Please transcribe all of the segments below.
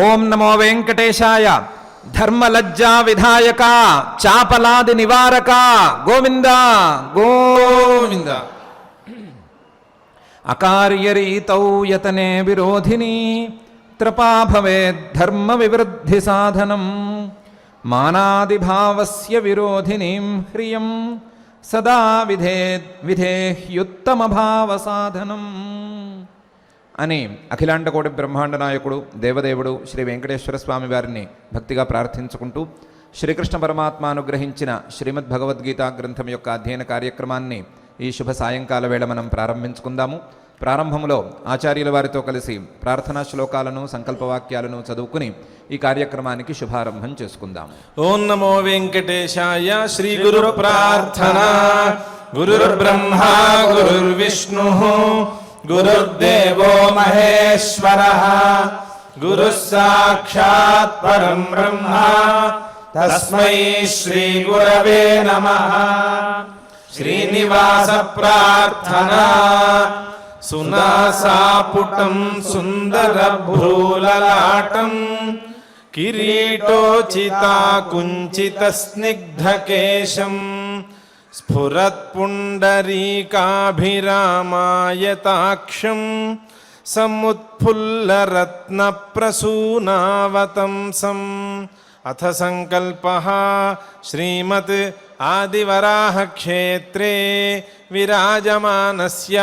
ఓం నమో వెంకటేశాయ. ధర్మలజ్జా విధాయక చాపలాది నివారక గోవింద గోవింద. అకార్యరీతౌ యతనే విరోధిని త్రపా భవేద్ధర్మ వివృద్ధి సాధనం మానాదిభావస్య విరోధినీం హ్రియం సదా విధేహ్యుత్తమ భావ సాధనం అని అఖిలాండకోటి బ్రహ్మాండ నాయకుడు దేవదేవుడు శ్రీ వెంకటేశ్వర స్వామి వారిని భక్తిగా ప్రార్థించుకుంటూ శ్రీకృష్ణ పరమాత్మ అనుగ్రహించిన శ్రీమద్ భగవద్గీత గ్రంథం యొక్క అధ్యయన కార్యక్రమాన్ని ఈ శుభ సాయంకాల వేళ మనం ప్రారంభించుకుందాము. ప్రారంభంలో ఆచార్యుల వారితో కలిసి ప్రార్థనా శ్లోకాలను సంకల్పవాక్యాలను చదువుకుని ఈ కార్యక్రమానికి శుభారంభం చేసుకుందాం. ఓం నమో వెంకటేశాయ. శ్రీ గురు ప్రార్థన. గురుర్బ్రహ్మ గురుర్విష్ణు గురుర్దేవో మహేశ్వరః గురుః సాక్షాత్ పరం బ్రహ్మ తస్మై శ్రీ గురవే నమః. శ్రీనివాస ప్రార్థన. సునాసాపుటం సుందర భ్రూలలాటం కిరీటోచితాకుంచిత స్నిగ్ధకేశం స్ఫురత్పుండరీకాభిరామాయతాక్షం సముత్ఫుల్లరత్నప్రసూనావతంసం. అథ సంకల్పః శ్రీమత్ ఆదివరాహక్షేత్రే విరాజమానస్య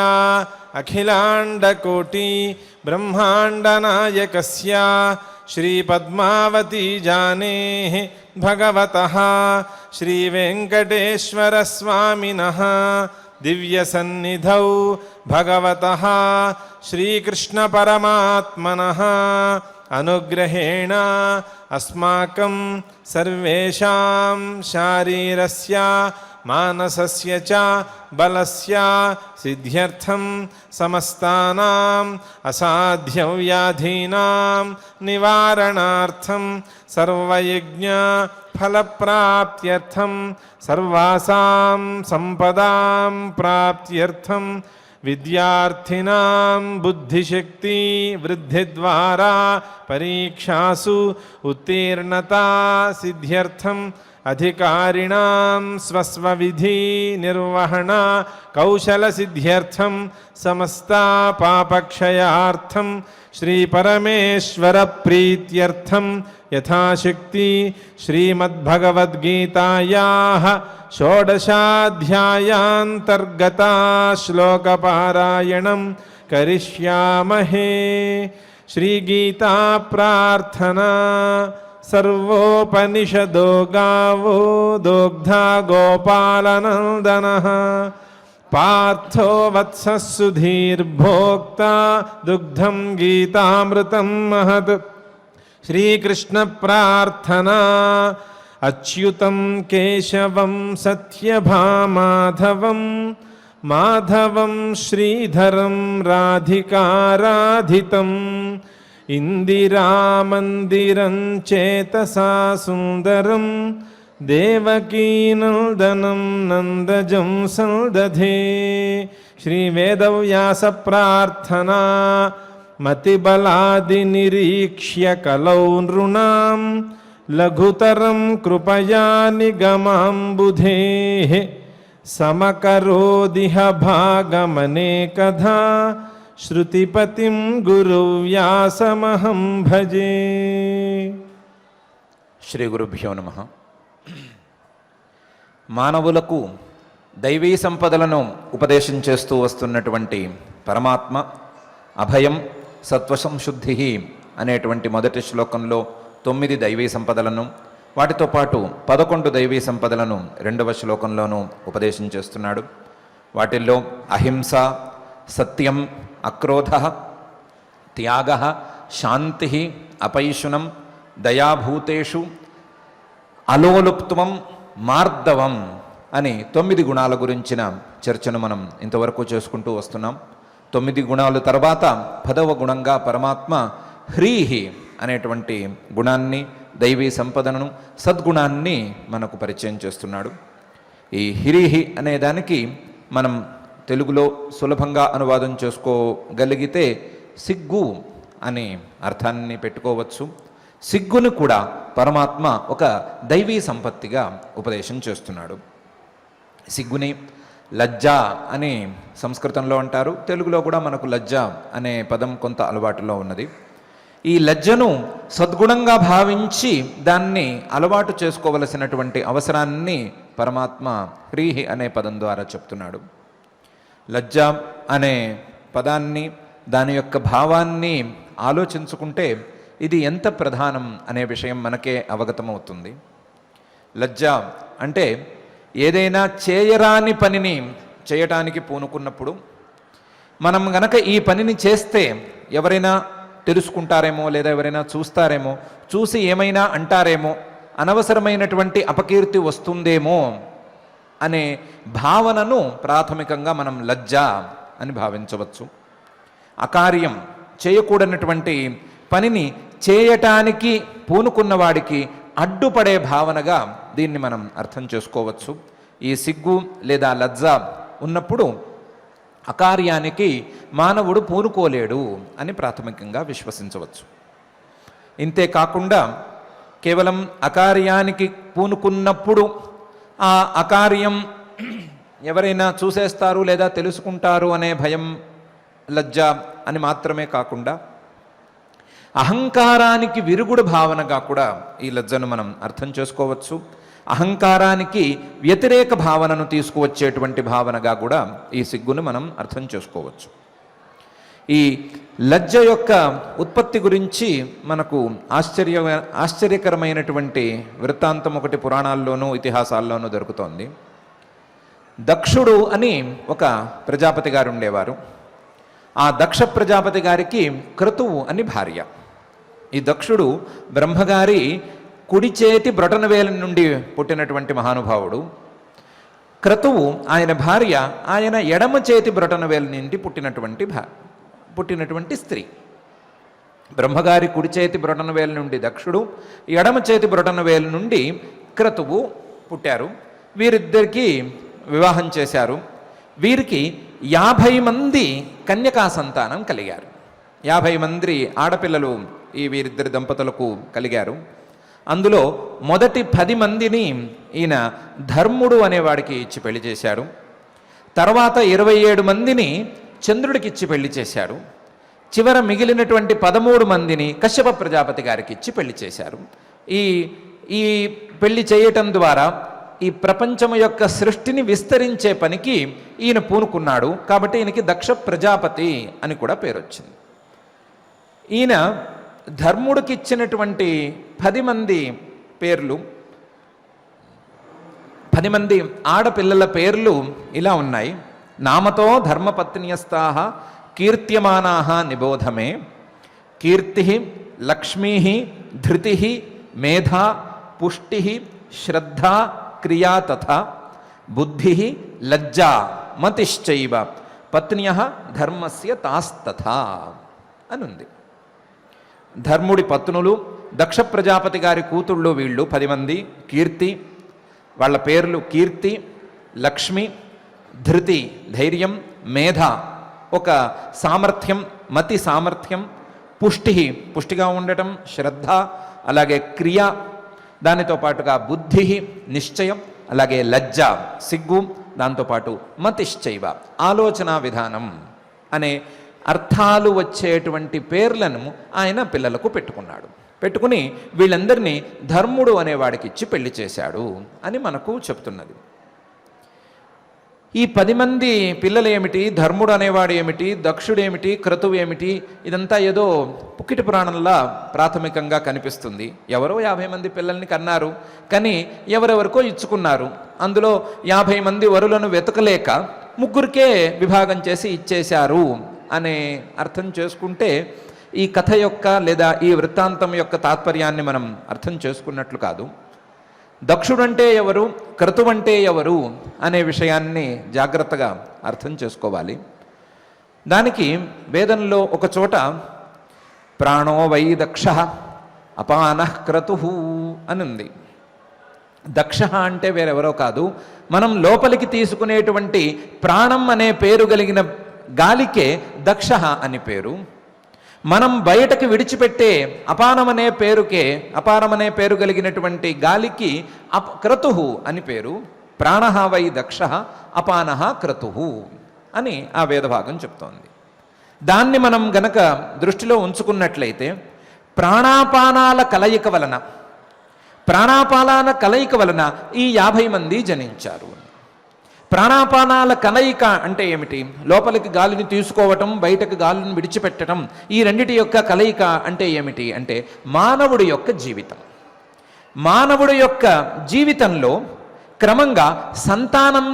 అఖిలాండకోటి బ్రహ్మాండనాయకస్య శ్రీపద్మావతీ జానేః భగవతః శ్రీవేంకటేశ్వరస్వామినః దివ్యసన్నిధౌ భగవతః శ్రీకృష్ణపరమాత్మనः అనుగ్రహేణ అస్మాకం సర్వేషాం శారీరస్య మానసస్య చ బలస్య సిద్ధ్యర్థం సమస్తానాం అసాధ్యవ్యాధీనాం నివారణార్థం సర్వయజ్ఞ ఫలప్రాప్త్యర్థం సర్వాసాం సంపదాం ప్రాప్త్యర్థం విద్యార్థినాం బుద్ధిశక్తి వృద్ధి ద్వారా పరీక్షాసు ఉత్తీర్ణతా సిద్ధ్యర్థం అధికారిణాం స్వస్వవిధి నిర్వహణ కౌశల సిద్ధ్యర్థం సమస్త పాపక్షయార్థం శ్రీ పరమేశ్వర ప్రీత్యర్థం యథాశక్తి శ్రీమద్భగవద్గీతాయాః షోడశాధ్యాయాంతర్గతా శ్లోకపారాయణం కరిష్యామహే. శ్రీగీతా ప్రార్థనా. సర్వోపనిషదో గావో దోగ్ధా గోపాలనందనః పార్థో వత్సః సుధీర్భోక్తా దుగ్ధం గీతామృతం మహత్. శ్రీకృష్ణ ప్రార్థనా. అచ్యుతం కేశవం సత్యభామాధవం మాధవం శ్రీధరం రాధికారాధితం ఇందిరామందిరం చేతసా సుందరం దేవకీనందనం నందజం సందధే. శ్రీవేదవ్యాస ప్రార్థనా. మతిబలాది నిరీక్ష్య కలౌ నృణాం లఘుతరం కృపయా నిగమాంబుధేః సమకరోదిహ భాగమనేకధా శృతిపతిం గురువ్యాసమహం భజే. శ్రీ గురుభ్యో నమః. మానవులకు దైవీ సంపదలను ఉపదేశం చేస్తూ వస్తున్నటువంటి పరమాత్మ అభయం సత్వసంశుద్ధి అనేటువంటి మొదటి శ్లోకంలో 9 దైవీ సంపదలను, వాటితో పాటు 11 దైవీ సంపదలను 2వ శ్లోకంలోనూ ఉపదేశం చేస్తున్నాడు. వాటిల్లో అహింస, సత్యం, అక్రోధ, త్యాగ, శాంతి, అపైశునం, దయాభూతేషు, అలోలుప్త్వం, మార్దవం అని 9 గుణాల గురించిన చర్చను మనం ఇంతవరకు చేసుకుంటూ వస్తున్నాం. 9 గుణాల తర్వాత 10వ గుణంగా పరమాత్మ హ్రీహి అనేటువంటి గుణాన్ని, దైవీ సంపదను, సద్గుణాన్ని మనకు పరిచయం చేస్తున్నాడు. ఈ హ్రీహి అనే దానికి మనం తెలుగులో సులభంగా అనువాదం చేసుకోగలిగితే సిగ్గు అని అర్థాన్ని పెట్టుకోవచ్చు. సిగ్గును కూడా పరమాత్మ ఒక దైవీ సంపత్తిగా ఉపదేశం చేస్తున్నాడు. సిగ్గుని లజ్జ అని సంస్కృతంలో అంటారు, తెలుగులో కూడా మనకు లజ్జ అనే పదం కొంత అలవాటులో ఉన్నది. ఈ లజ్జను సద్గుణంగా భావించి దాన్ని అలవాటు చేసుకోవలసినటువంటి అవసరాన్ని పరమాత్మ హ్రీహి అనే పదం ద్వారా చెప్తున్నాడు. లజ్జ అనే పదాన్ని, దాని యొక్క భావాన్ని ఆలోచించుకుంటే ఇది ఎంత ప్రధానం అనే విషయం మనకే అవగతమవుతుంది. లజ్జ అంటే ఏదైనా చేయరాని పనిని చేయటానికి పూనుకున్నప్పుడు మనం గనక ఈ పనిని చేస్తే ఎవరైనా తెలుసుకుంటారేమో, లేదా ఎవరైనా చూస్తారేమో, చూసి ఏమైనా అంటారేమో, అనవసరమైనటువంటి అపకీర్తి వస్తుందేమో అనే భావనను ప్రాథమికంగా మనం లజ్జ అని భావించవచ్చు. అకార్యం, చేయకూడనటువంటి పనిని చేయటానికి పూనుకున్న వాడికి అడ్డుపడే భావనగా దీన్ని మనం అర్థం చేసుకోవచ్చు. ఈ సిగ్గు లేదా లజ్జ ఉన్నప్పుడు అకార్యానికి మానవుడు పూనుకోలేడు అని ప్రాథమికంగా విశ్వసించవచ్చు. ఇంతే కాకుండా కేవలం అకార్యానికి పూనుకున్నప్పుడు ఆ అకార్యం ఎవరైనా చూసేస్తారు లేదా తెలుసుకుంటారు అనే భయం లజ్జ అని మాత్రమే కాకుండా అహంకారానికి విరుగుడు భావనగా కూడా ఈ లజ్జను మనం అర్థం చేసుకోవచ్చు. అహంకారానికి వ్యతిరేక భావనను తీసుకువచ్చేటువంటి భావనగా కూడా ఈ సిగ్గును మనం అర్థం చేసుకోవచ్చు. ఈ లజ్జ యొక్క ఉత్పత్తి గురించి మనకు ఆశ్చర్యకరమైనటువంటి వృత్తాంతం ఒకటి పురాణాల్లోనూ ఇతిహాసాల్లోనూ దొరుకుతోంది. దక్షుడు అని ఒక ప్రజాపతి గారు ఉండేవారు. ఆ దక్ష ప్రజాపతి గారికి క్రతువు అని భార్య. ఈ దక్షుడు బ్రహ్మగారి కుడి చేతి బ్రొటనవేల నుండి పుట్టినటువంటి మహానుభావుడు. క్రతువు ఆయన భార్య, ఆయన ఎడమ చేతి బ్రొటనవేల నుండి పుట్టినటువంటి స్త్రీ. బ్రహ్మగారి కుడి చేతి బ్రొటనవేల నుండి దక్షుడు, ఎడమ చేతి బ్రొటనవేల నుండి క్రతువు పుట్టారు. వీరిద్దరికీ వివాహం చేశారు. వీరికి 50 మంది కన్యకా సంతానం కలిగారు. 50 మంది ఆడపిల్లలు ఈ వీరిద్దరి దంపతులకు కలిగారు. అందులో మొదటి 10 మందిని ఈయన ధర్ముడు అనేవాడికి ఇచ్చి పెళ్లి చేశాడు. తర్వాత 27 మందిని చంద్రుడికి ఇచ్చి పెళ్లి చేశారు. చివర మిగిలినటువంటి 13 మందిని కశ్యప ప్రజాపతి గారికి ఇచ్చి పెళ్లి చేశారు. ఈ పెళ్లి చేయటం ద్వారా ఈ ప్రపంచం యొక్క సృష్టిని విస్తరించే పనికి ఈయన పూనుకున్నాడు. కాబట్టి ఈయనకి దక్ష ప్రజాపతి అని కూడా పేరు వచ్చింది. ఈయన ధర్ముడికి ఇచ్చినటువంటి 10 మంది పేర్లు, 10 మంది ఆడపిల్లల పేర్లు ఇలా ఉన్నాయి. నామతో ధర్మపత్న్యస్తాః కీర్త్యమానాః నిబోధమే. కీర్తి, లక్ష్మీ, ధృతి, మేధా, పుష్టి, శ్రద్ధ, క్రియా తథా బుద్ధి, లజ్జా, మతిశ్చైవ పత్న్యః ధర్మస్య తాస్తథా అనుంది. ధర్ముడి పత్నులు, దక్ష ప్రజాపతి గారి కూతుళ్ళు వీళ్ళు 10 మంది. కీర్తి, వాళ్ళ పేర్లు కీర్తి, లక్ష్మి, ధృతి ధైర్యం, మేధ ఒక సామర్థ్యం, మతి సామర్థ్యం, పుష్టిగా ఉండటం, శ్రద్ధ, అలాగే క్రియ, దానితో పాటుగా బుద్ధి నిశ్చయం, అలాగే లజ్జ సిగ్గు, దాంతోపాటు మతిశ్చైవ ఆలోచన విధానం అనే అర్థాలు వచ్చేటువంటి పేర్లను ఆయన పిల్లలకు పెట్టుకున్నాడు. పెట్టుకుని వీళ్ళందరినీ ధర్ముడు అనేవాడికి ఇచ్చి పెళ్లి చేశాడు అని మనకు చెప్తున్నది. ఈ 10 మంది పిల్లలు ఏమిటి, ధర్ముడు అనేవాడు ఏమిటి, దక్షుడు ఏమిటి, క్రతువు ఏమిటి, ఇదంతా ఏదో పుక్కిటి పురాణంలా ప్రాథమికంగా కనిపిస్తుంది. ఎవరో 50 మంది పిల్లల్ని కన్నారు, కానీ ఎవరెవరికో ఇచ్చుకున్నారు. అందులో 50 మంది వరులను వెతకలేక ముగ్గురికే విభాగం చేసి ఇచ్చేశారు అనే అర్థం చేసుకుంటే ఈ కథ యొక్క లేదా ఈ వృత్తాంతం యొక్క తాత్పర్యాన్ని మనం అర్థం చేసుకున్నట్లు కాదు. దక్షుడంటే ఎవరు, క్రతువంటే ఎవరు అనే విషయాన్ని జాగ్రత్తగా అర్థం చేసుకోవాలి. దానికి వేదంలో ఒక చోట ప్రాణో వై దక్ష అపానః క్రతుః అని ఉంది. దక్ష అంటే వేరెవరో కాదు, మనం లోపలికి తీసుకునేటువంటి ప్రాణం అనే పేరు కలిగిన గాలికే దక్ష అని పేరు. మనం బయటకు విడిచిపెట్టే అపానమనే పేరుకే, అపానమనే పేరు కలిగినటువంటి గాలికి క్రతుహు అని పేరు. ప్రాణః వై దక్షః అపానః క్రతుహు అని ఆ వేదభాగం చెప్తోంది. దాన్ని మనం గనక దృష్టిలో ఉంచుకున్నట్లయితే ప్రాణాపానాల కలయిక వలన ఈ 50 మంది జనించారు. ప్రాణాపానాల కలయిక అంటే ఏమిటి? లోపలికి గాలిని తీసుకోవటం, బయటకు గాలిని విడిచిపెట్టడం. ఈ రెండిటి యొక్క కలయిక అంటే ఏమిటి అంటే మానవుడి యొక్క జీవితంలో క్రమంగా సంతానం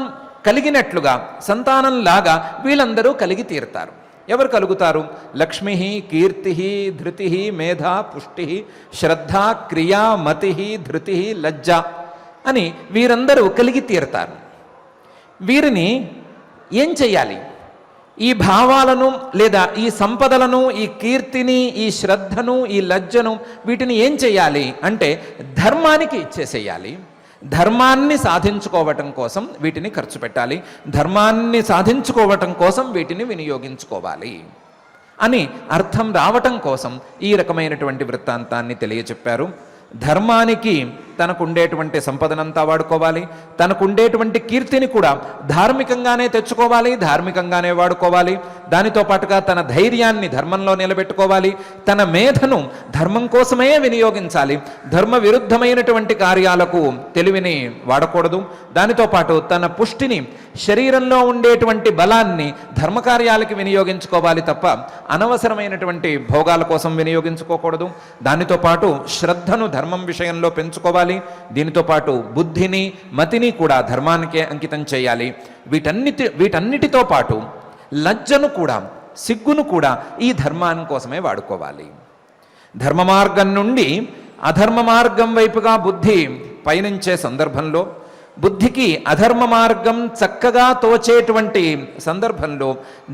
కలిగినట్లుగా, సంతానంలాగా వీళ్ళందరూ కలిగి తీరుతారు. ఎవరు కలుగుతారు? లక్ష్మి, కీర్తి, ధృతి, మేధ, పుష్టి, శ్రద్ధ, క్రియా, మతి, ధృతి, లజ్జ అని వీరందరూ కలిగి తీరుతారు. వీరిని ఏం చెయ్యాలి? ఈ భావాలను లేదా ఈ సంపదలను, ఈ కీర్తిని, ఈ శ్రద్ధను, ఈ లజ్జను, వీటిని ఏం చెయ్యాలి అంటే ధర్మానికి ఇచ్చేసేయాలి. ధర్మాన్ని సాధించుకోవటం కోసం వీటిని ఖర్చు పెట్టాలి, ధర్మాన్ని సాధించుకోవటం కోసం వీటిని వినియోగించుకోవాలి అని అర్థం రావటం కోసం ఈ రకమైనటువంటి వృత్తాంతాన్ని తెలియచెప్పారు. ధర్మానికి తనకుండేటువంటి సంపదనంతా వాడుకోవాలి, తనకుండేటువంటి కీర్తిని కూడా ధార్మికంగానే తెచ్చుకోవాలి, ధార్మికంగానే వాడుకోవాలి. దానితో పాటుగా తన ధైర్యాన్ని ధర్మంలో నిలబెట్టుకోవాలి, తన మేధను ధర్మం కోసమే వినియోగించాలి. ధర్మ విరుద్ధమైనటువంటి కార్యాలకు తెలివిని వాడకూడదు. దానితో పాటు తన పుష్టిని, శరీరంలో ఉండేటువంటి బలాన్ని ధర్మకార్యాలకి వినియోగించుకోవాలి తప్ప అనవసరమైనటువంటి భోగాల కోసం వినియోగించుకోకూడదు. దానితో పాటు శ్రద్ధను ధర్మం విషయంలో పెంచుకోవాలి. దీనితో పాటు బుద్ధిని, మతిని కూడా ధర్మానికే అంకితం చేయాలి. వీటన్నిటితో పాటు లజ్జను కూడా, సిగ్గును కూడా ఈ ధర్మాని కోసమే వాడుకోవాలి. ధర్మ మార్గం నుండి అధర్మ మార్గం వైపుగా బుద్ధి పయనించే సందర్భంలో, బుద్ధికి అధర్మ మార్గం చక్కగా తోచేటువంటి సందర్భంలో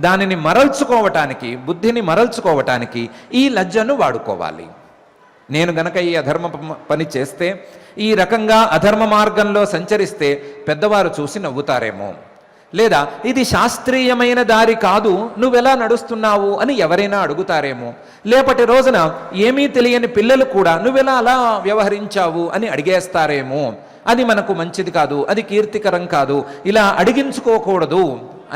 దానిని మరల్చుకోవటానికి, బుద్ధిని మరల్చుకోవటానికి ఈ లజ్జను వాడుకోవాలి. నేను గనక ఈ అధర్మ పని చేస్తే, ఈ రకంగా అధర్మ మార్గంలో సంచరిస్తే పెద్దవారు చూసి నవ్వుతారేమో, లేదా ఇది శాస్త్రీయమైన దారి కాదు, నువ్వెలా నడుస్తున్నావు అని ఎవరైనా అడుగుతారేమో, లేపటి రోజున ఏమీ తెలియని పిల్లలు కూడా నువ్వెలా అలా వ్యవహరించావు అని అడిగేస్తారేమో, అది మనకు మంచిది కాదు, అది కీర్తికరం కాదు, ఇలా అడిగించుకోకూడదు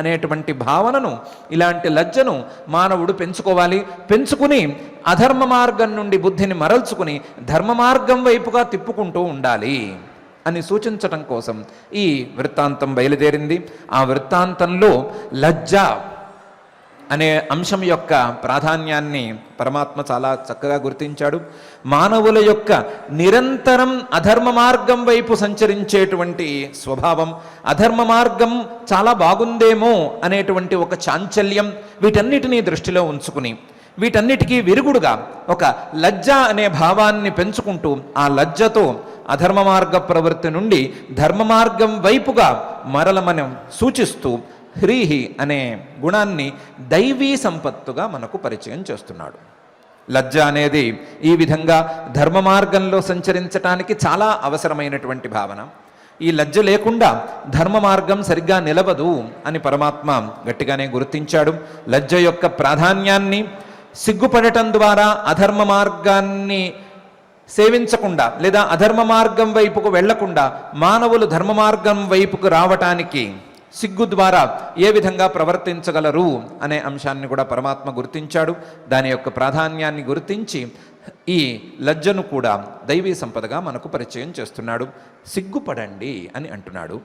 అనేటువంటి భావనను, ఇలాంటి లజ్జను మానవుడు పెంచుకోవాలి. పెంచుకుని అధర్మ మార్గం నుండి బుద్ధిని మరల్చుకుని ధర్మ మార్గం వైపుగా తిప్పుకుంటూ ఉండాలి అని సూచించటం కోసం ఈ వృత్తాంతం బయలుదేరింది. ఆ వృత్తాంతంలో లజ్జ అనే అంశం యొక్క ప్రాధాన్యాన్ని పరమాత్మ చాలా చక్కగా గుర్తించాడు. మానవుల యొక్క నిరంతరం అధర్మ మార్గం వైపు సంచరించేటువంటి స్వభావం, అధర్మ మార్గం చాలా బాగుందేమో అనేటువంటి ఒక చాంచల్యం, వీటన్నిటినీ దృష్టిలో ఉంచుకుని వీటన్నిటికీ విరుగుడుగా ఒక లజ్జ అనే భావాన్ని పెంచుకుంటూ ఆ లజ్జతో అధర్మ మార్గ ప్రవృత్తి నుండి ధర్మ మార్గం వైపుగా మరలమనం సూచిస్తూ హ్రీహి అనే గుణాన్ని దైవీ సంపత్తుగా మనకు పరిచయం చేస్తున్నాడు. లజ్జ అనేది ఈ విధంగా ధర్మ మార్గంలో సంచరించటానికి చాలా అవసరమైనటువంటి భావన. ఈ లజ్జ లేకుండా ధర్మ మార్గం సరిగ్గా నిలవదు అని పరమాత్మ గట్టిగానే గుర్తించాడు. లజ్జ యొక్క ప్రాధాన్యాన్ని, సిగ్గుపడటం ద్వారా అధర్మ మార్గాన్ని సేవించకుండా లేదా అధర్మ మార్గం వైపుకు వెళ్లకుండా మానవులు ధర్మ మార్గం వైపుకు రావటానికి సిగ్గు ద్వారా ఏ విధంగా ప్రవర్తించగలరు అనే అంశాన్ని కూడా పరమాత్మ గుర్తించాడు. దాని యొక్క ప్రాధాన్యాన్ని గుర్తించి ఈ లజ్జను కూడా దైవీ సంపదగా మనకు పరిచయం చేస్తున్నాడు. సిగ్గుపడండి అని అంటున్నాడు.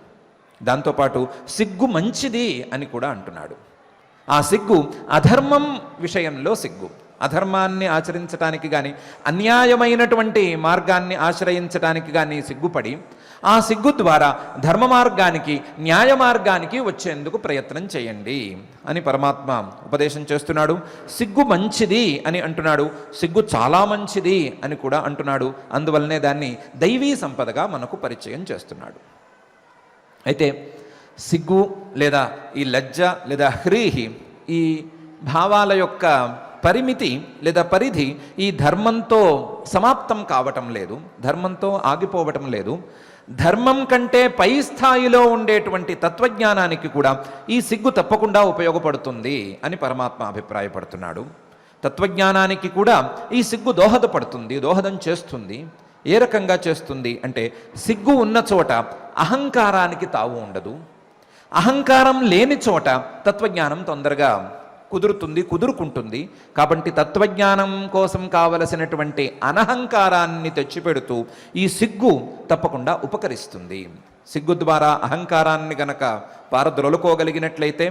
దాంతోపాటు సిగ్గు మంచిది అని కూడా అంటున్నాడు. ఆ సిగ్గు అధర్మం విషయంలో సిగ్గు, అధర్మాన్ని ఆచరించటానికి కానీ అన్యాయమైనటువంటి మార్గాన్ని ఆశ్రయించడానికి కానీ సిగ్గుపడి ఆ సిగ్గు ద్వారా ధర్మ మార్గానికి, న్యాయ మార్గానికి వచ్చేందుకు ప్రయత్నం చేయండి అని పరమాత్మ ఉపదేశం చేస్తున్నాడు. సిగ్గు మంచిది అని అంటున్నాడు, సిగ్గు చాలా మంచిది అని కూడా అంటున్నాడు. అందువల్లనే దాన్ని దైవీ సంపదగా మనకు పరిచయం చేస్తున్నాడు. అయితే సిగ్గు లేదా ఈ లజ్జ లేదా హ్రీహి, ఈ భావాల యొక్క పరిమితి లేదా పరిధి ఈ ధర్మంతో సమాప్తం కావటం లేదు, ధర్మంతో ఆగిపోవటం లేదు. ధర్మం కంటే పై స్థాయిలో ఉండేటువంటి తత్వజ్ఞానానికి కూడా ఈ సిగ్గు తప్పకుండా ఉపయోగపడుతుంది అని పరమాత్మ అభిప్రాయపడుతున్నాడు. తత్వజ్ఞానానికి కూడా ఈ సిగ్గు దోహదం చేస్తుంది. ఏ రకంగా చేస్తుంది అంటే, సిగ్గు ఉన్న చోట అహంకారానికి తావు ఉండదు. అహంకారం లేని చోట తత్వజ్ఞానం తొందరగా కుదురుకుంటుంది. కాబట్టి తత్వజ్ఞానం కోసం కావలసినటువంటి అనహంకారాన్ని తెచ్చిపెడుతూ ఈ సిగ్గు తప్పకుండా ఉపకరిస్తుంది. సిగ్గు ద్వారా అహంకారాన్ని గనక పారద్రోలుకోగలిగినట్లయితే,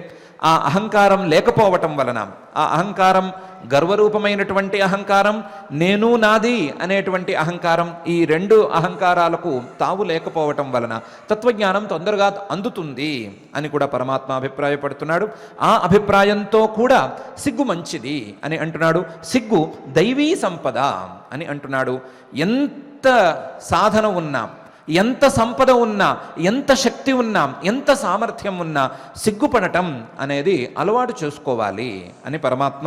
ఆ అహంకారం లేకపోవటం వలన, ఆ అహంకారం గర్వరూపమైనటువంటి అహంకారం, నేను నాది అనేటువంటి అహంకారం, ఈ రెండు అహంకారాలకు తావు లేకపోవటం వలన తత్వజ్ఞానం తొందరగా అందుతుంది అని కూడా పరమాత్మ అభిప్రాయపడుతున్నాడు. ఆ అభిప్రాయంతో కూడా సిగ్గు మంచిది అని అంటున్నాడు. సిగ్గు దైవీ సంపద అని అంటున్నాడు. ఎంత సాధన ఉన్నా, ఎంత సంపద ఉన్నా, ఎంత శక్తి ఉన్నా, ఎంత సామర్థ్యం ఉన్నా సిగ్గుపడటం అనేది అలవాటు చేసుకోవాలి అని పరమాత్మ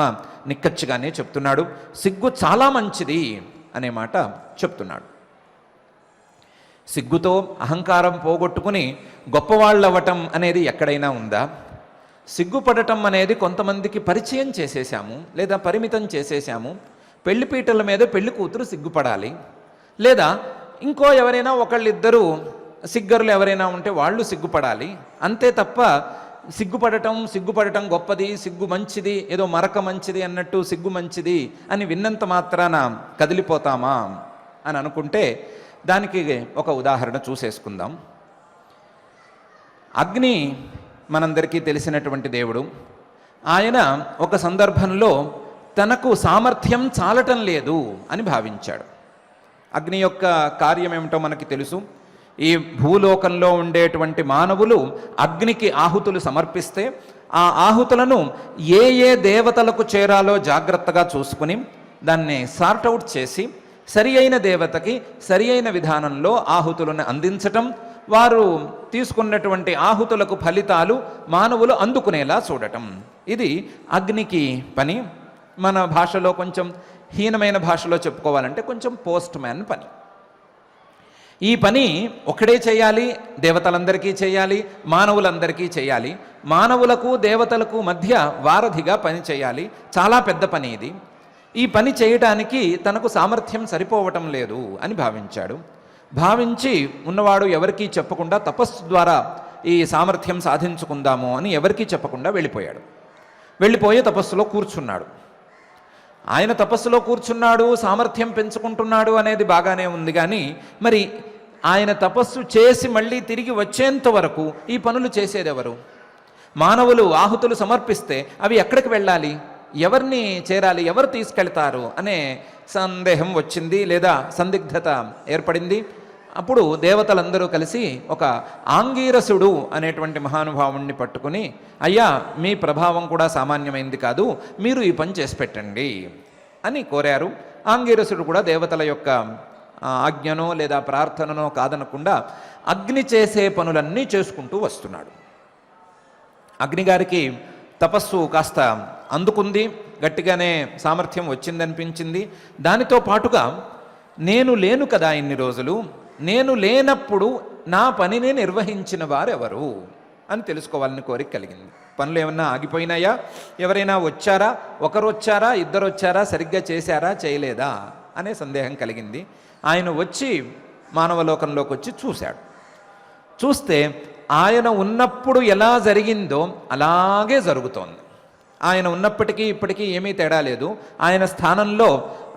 నిక్కచ్చిగానే చెప్తున్నాడు. సిగ్గు చాలా మంచిది అనే మాట చెప్తున్నాడు. సిగ్గుతో అహంకారం పోగొట్టుకుని గొప్పవాళ్ళవ్వటం అనేది ఎక్కడైనా ఉందా? సిగ్గుపడటం అనేది కొంతమందికి పరిచయం చేసేసాము, లేదా పరిమితం చేసేసాము. పెళ్లిపీటల మీద పెళ్లి కూతురు సిగ్గుపడాలి, లేదా ఇంకో ఎవరైనా ఒకళ్ళిద్దరూ సిగ్గరులు ఎవరైనా ఉంటే వాళ్ళు సిగ్గుపడాలి. అంతే తప్ప సిగ్గుపడటం గొప్పది, సిగ్గు మంచిది, ఏదో మరక మంచిది అన్నట్టు సిగ్గు మంచిది అని విన్నంత మాత్రాన కదిలిపోతామా అని అనుకుంటే, దానికి ఒక ఉదాహరణ చూసేసుకుందాం. అగ్ని మనందరికీ తెలిసినటువంటి దేవుడు. ఆయన ఒక సందర్భంలో తనకు సామర్థ్యం చాలటం లేదు అని భావించాడు. అగ్ని యొక్క కార్యం ఏమిటో మనకి తెలుసు. ఈ భూలోకంలో ఉండేటువంటి మానవులు అగ్నికి ఆహుతులు సమర్పిస్తే, ఆ ఆహుతులను ఏ ఏ దేవతలకు చేరాలో జాగ్రత్తగా చూసుకుని దాన్ని సార్ట్అవుట్ చేసి సరి అయిన దేవతకి సరి అయిన విధానంలో ఆహుతులను అందించటం, వారు తీసుకున్నటువంటి ఆహుతులకు ఫలితాలు మానవులు అందుకునేలా చూడటం, ఇది అగ్నికి పని. మన భాషలో కొంచెం హీనమైన భాషలో చెప్పుకోవాలంటే కొంచెం పోస్ట్ మ్యాన్ పని. ఈ పని ఒకడే చేయాలి, దేవతలందరికీ చేయాలి, మానవులందరికీ చేయాలి. మానవులకు దేవతలకు మధ్య వారధిగా పని చేయాలి. చాలా పెద్ద పని ఇది. ఈ పని చేయటానికి తనకు సామర్థ్యం సరిపోవటం లేదు అని భావించాడు. భావించి ఉన్నవాడు ఎవరికీ చెప్పకుండా తపస్సు ద్వారా ఈ సామర్థ్యం సాధించుకుందాము అని ఎవరికీ చెప్పకుండా వెళ్ళిపోయి తపస్సులో కూర్చున్నాడు. ఆయన తపస్సులో కూర్చున్నాడు, సామర్థ్యం పెంచుకుంటున్నాడు అనేది బాగానే ఉంది. కానీ మరి ఆయన తపస్సు చేసి మళ్ళీ తిరిగి వచ్చేంత వరకు ఈ పనులు చేసేదెవరు? మానవులు ఆహుతులు సమర్పిస్తే అవి ఎక్కడికి వెళ్ళాలి, ఎవరిని చేరాలి, ఎవరు తీసుకెళ్తారు అనే సందేహం వచ్చింది, లేదా సందిగ్ధత ఏర్పడింది. అప్పుడు దేవతలందరూ కలిసి ఒక ఆంగీరసుడు అనేటువంటి మహానుభావుణ్ణి పట్టుకుని, అయ్యా మీ ప్రభావం కూడా సామాన్యమైంది కాదు, మీరు ఈ పని చేసి పెట్టండి అని కోరారు. ఆంగీరసుడు కూడా దేవతల యొక్క ఆజ్ఞనో లేదా ప్రార్థననో కాదనకుండా అగ్ని చేసే పనులన్నీ చేసుకుంటూ వస్తున్నాడు. అగ్నిగారికి తపస్సు కాస్త అందుకుంది, గట్టిగానే సామర్థ్యం వచ్చిందనిపించింది. దానితో పాటుగా నేను లేను కదా ఇన్ని రోజులు, నేను లేనప్పుడు నా పనిని నిర్వహించిన వారెవరు అని తెలుసుకోవాలని కోరిక కలిగింది. పనులు ఏమన్నా ఆగిపోయినాయా, ఎవరైనా వచ్చారా, ఒకరు వచ్చారా, ఇద్దరు వచ్చారా, సరిగ్గా చేశారా, చేయలేదా అనే సందేహం కలిగింది. ఆయన వచ్చి మానవలోకంలోకి వచ్చి చూశాడు. చూస్తే ఆయన ఉన్నప్పుడు ఎలా జరిగిందో అలాగే జరుగుతోంది. ఆయన ఉన్నప్పటికీ ఇప్పటికీ ఏమీ తేడా లేదు. ఆయన స్థానంలో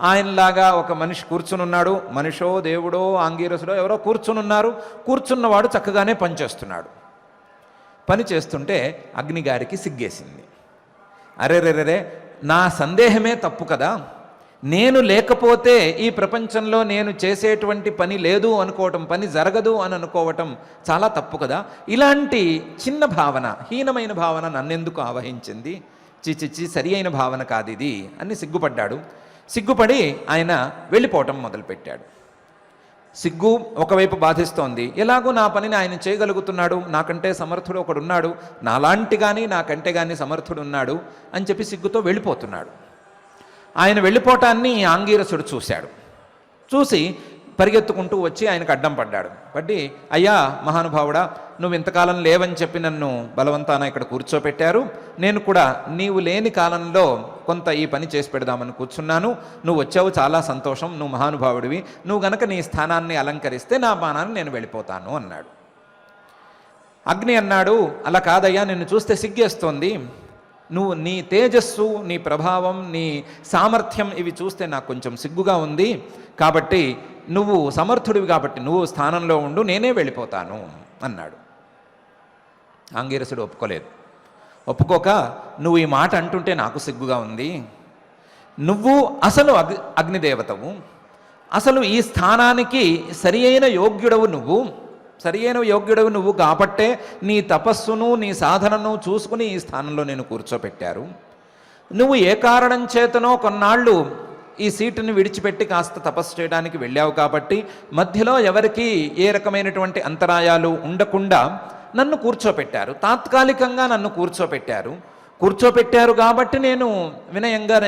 ఆయనలాగా ఒక మనిషి కూర్చునున్నాడు. మనిషో దేవుడో ఆంగీరసుడో ఎవరో కూర్చునున్నారు. కూర్చున్నవాడు చక్కగానే పనిచేస్తున్నాడు. పని చేస్తుంటే అగ్నిగారికి సిగ్గేసింది. అరెరెరెరే, నా సందేహమే తప్పు కదా, నేను లేకపోతే ఈ ప్రపంచంలో నేను చేసేటువంటి పని లేదు అనుకోవటం, పని జరగదు అని అనుకోవటం చాలా తప్పు కదా. ఇలాంటి చిన్న భావన, హీనమైన భావన నన్నెందుకు ఆవహించింది, చిచిచి సరి అయిన భావన కాదు ఇది అని సిగ్గుపడ్డాడు. సిగ్గుపడి ఆయన వెళ్ళిపోవటం మొదలుపెట్టాడు. సిగ్గు ఒకవైపు బాధిస్తోంది. ఎలాగో నా పనిని ఆయన చేయగలుగుతున్నాడు, నాకంటే సమర్థుడు ఒకడున్నాడు, నాలాంటి కానీ నాకంటే కానీ సమర్థుడు ఉన్నాడు అని చెప్పి సిగ్గుతో వెళ్ళిపోతున్నాడు. ఆయన వెళ్ళిపోవటాన్ని ఆంగీరసుడు చూశాడు. చూసి పరిగెత్తుకుంటూ వచ్చి ఆయనకు అడ్డం పడ్డాడు. పట్టి, అయ్యా మహానుభావుడా, నువ్వు ఇంతకాలం లేవని చెప్పి నన్ను బలవంతాన ఇక్కడ కూర్చోపెట్టారు. నేను కూడా నీవు లేని కాలంలో కొంత ఈ పని చేసి పెడదామని కూర్చున్నాను. నువ్వు వచ్చావు, చాలా సంతోషం, నువ్వు మహానుభావుడివి. నువ్వు గనక నీ స్థానాన్ని అలంకరిస్తే నా బాణాన్ని నేను వెళ్ళిపోతాను అన్నాడు. అగ్ని అన్నాడు, అలా కాదయ్యా, నిన్ను చూస్తే సిగ్గేస్తోంది. నువ్వు నీ తేజస్సు, నీ ప్రభావం, నీ సామర్థ్యం ఇవి చూస్తే నాకు కొంచెం సిగ్గుగా ఉంది. కాబట్టి నువ్వు సమర్థుడివి కాబట్టి నువ్వు స్థానంలో ఉండు, నేనే వెళ్ళిపోతాను అన్నాడు. ఆంగీరసుడు ఒప్పుకోలేదు. ఒప్పుకోక, నువ్వు ఈ మాట అంటుంటే నాకు సిగ్గుగా ఉంది. నువ్వు అసలు అగ్నిదేవతవు, అసలు ఈ స్థానానికి సరి అయిన యోగ్యుడవు నువ్వు కాబట్టే నీ తపస్సును నీ సాధనను చూసుకుని ఈ స్థానంలో నేను కూర్చోపెట్టారు. నువ్వు ఏ కారణం చేతనో కొన్నాళ్ళు ఈ సీటుని విడిచిపెట్టి కాస్త తపస్సు చేయడానికి వెళ్ళావు కాబట్టి మధ్యలో ఎవరికి ఏ రకమైనటువంటి అంతరాయాలు ఉండకుండా నన్ను కూర్చోపెట్టారు. తాత్కాలికంగా నన్ను కూర్చోపెట్టారు కాబట్టి నేను వినయంగా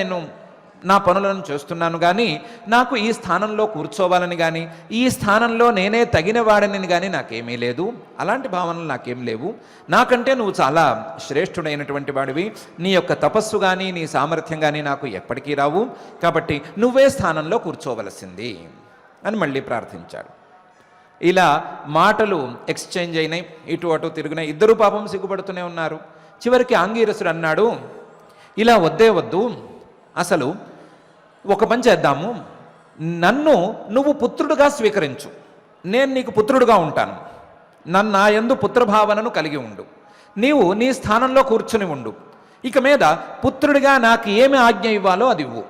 నా పనులను చేస్తున్నాను. కానీ నాకు ఈ స్థానంలో కూర్చోవాలని కానీ ఈ స్థానంలో నేనే తగిన వాడని కానీ నాకేమీ లేదు. అలాంటి భావనలు నాకేం లేవు. నాకంటే నువ్వు చాలా శ్రేష్ఠుడైనటువంటి వాడివి. నీ యొక్క తపస్సు కానీ నీ సామర్థ్యం కానీ నాకు ఎప్పటికీ రావు. కాబట్టి నువ్వే స్థానంలో కూర్చోవలసింది అని మళ్ళీ ప్రార్థించాడు. ఇలా మాటలు ఎక్స్చేంజ్ అయినాయి, ఇటు అటు తిరిగినాయి. ఇద్దరు పాపం సిగ్గుపడుతూనే ఉన్నారు. చివరికి ఆంగీరసుడు అన్నాడు, ఇలా వద్దు, అసలు ఒక పని చేద్దాము, నన్ను నువ్వు పుత్రుడుగా స్వీకరించు, నేను నీకు పుత్రుడుగా ఉంటాను. నా యందు పుత్రభావనను కలిగి ఉండు, నీవు నీ స్థానంలో కూర్చుని ఉండు. ఇక మీద పుత్రుడిగా నాకు ఏమి ఆజ్ఞ ఇవ్వాలో అది ఇవ్వు.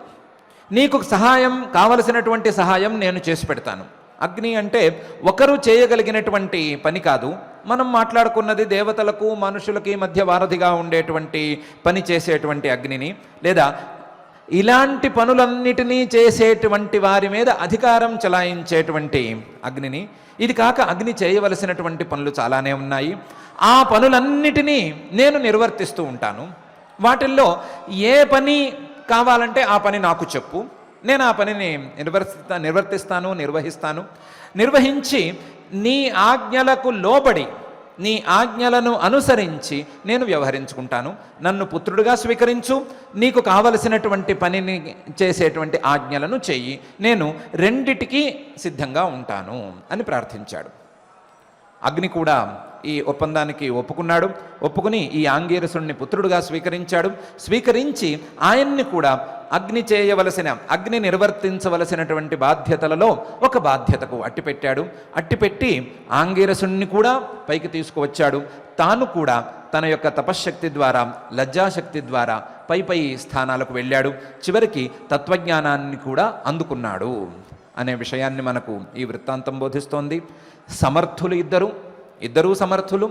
నీకు సహాయం కావలసినటువంటి సహాయం నేను చేసి పెడతాను. అగ్ని అంటే ఒకరు చేయగలిగినటువంటి పని కాదు. మనం మాట్లాడుకున్నది దేవతలకు మనుషులకి మధ్య వారధిగా ఉండేటువంటి పని చేసేటువంటి అగ్నిని, లేదా ఇలాంటి పనులన్నిటినీ చేసేటువంటి వారి మీద అధికారం చలాయించేటువంటి అగ్నిని. ఇది కాక అగ్ని చేయవలసినటువంటి పనులు చాలానే ఉన్నాయి. ఆ పనులన్నిటినీ నేను నిర్వర్తిస్తూ ఉంటాను. వాటిల్లో ఏ పని కావాలంటే ఆ పని నాకు చెప్పు, నేను ఆ పనిని నిర్వహించి నీ ఆజ్ఞలకు లోబడి నీ ఆజ్ఞలను అనుసరించి నేను వ్యవహరించుకుంటాను. నన్ను పుత్రుడిగా స్వీకరించు, నీకు కావలసినటువంటి పనిని చేసేటువంటి ఆజ్ఞలను చెయ్యి, నేను రెండిటికీ సిద్ధంగా ఉంటాను అని ప్రార్థించాడు. అగ్ని కూడా ఈ ఒప్పందానికి ఒప్పుకుని ఈ ఆంగీరసుడిని పుత్రుడుగా స్వీకరించి ఆయన్ని కూడా అగ్ని నిర్వర్తించవలసినటువంటి బాధ్యతలలో ఒక బాధ్యతకు అట్టిపెట్టి ఆంగీరసుడిని కూడా పైకి తీసుకువచ్చాడు. తాను కూడా తన యొక్క తపశ్శక్తి ద్వారా, లజ్జాశక్తి ద్వారా పై స్థానాలకు వెళ్ళాడు. చివరికి తత్వజ్ఞానాన్ని కూడా అందుకున్నాడు అనే విషయాన్ని మనకు ఈ వృత్తాంతం బోధిస్తోంది. సమర్థులు ఇద్దరూ సమర్థులు.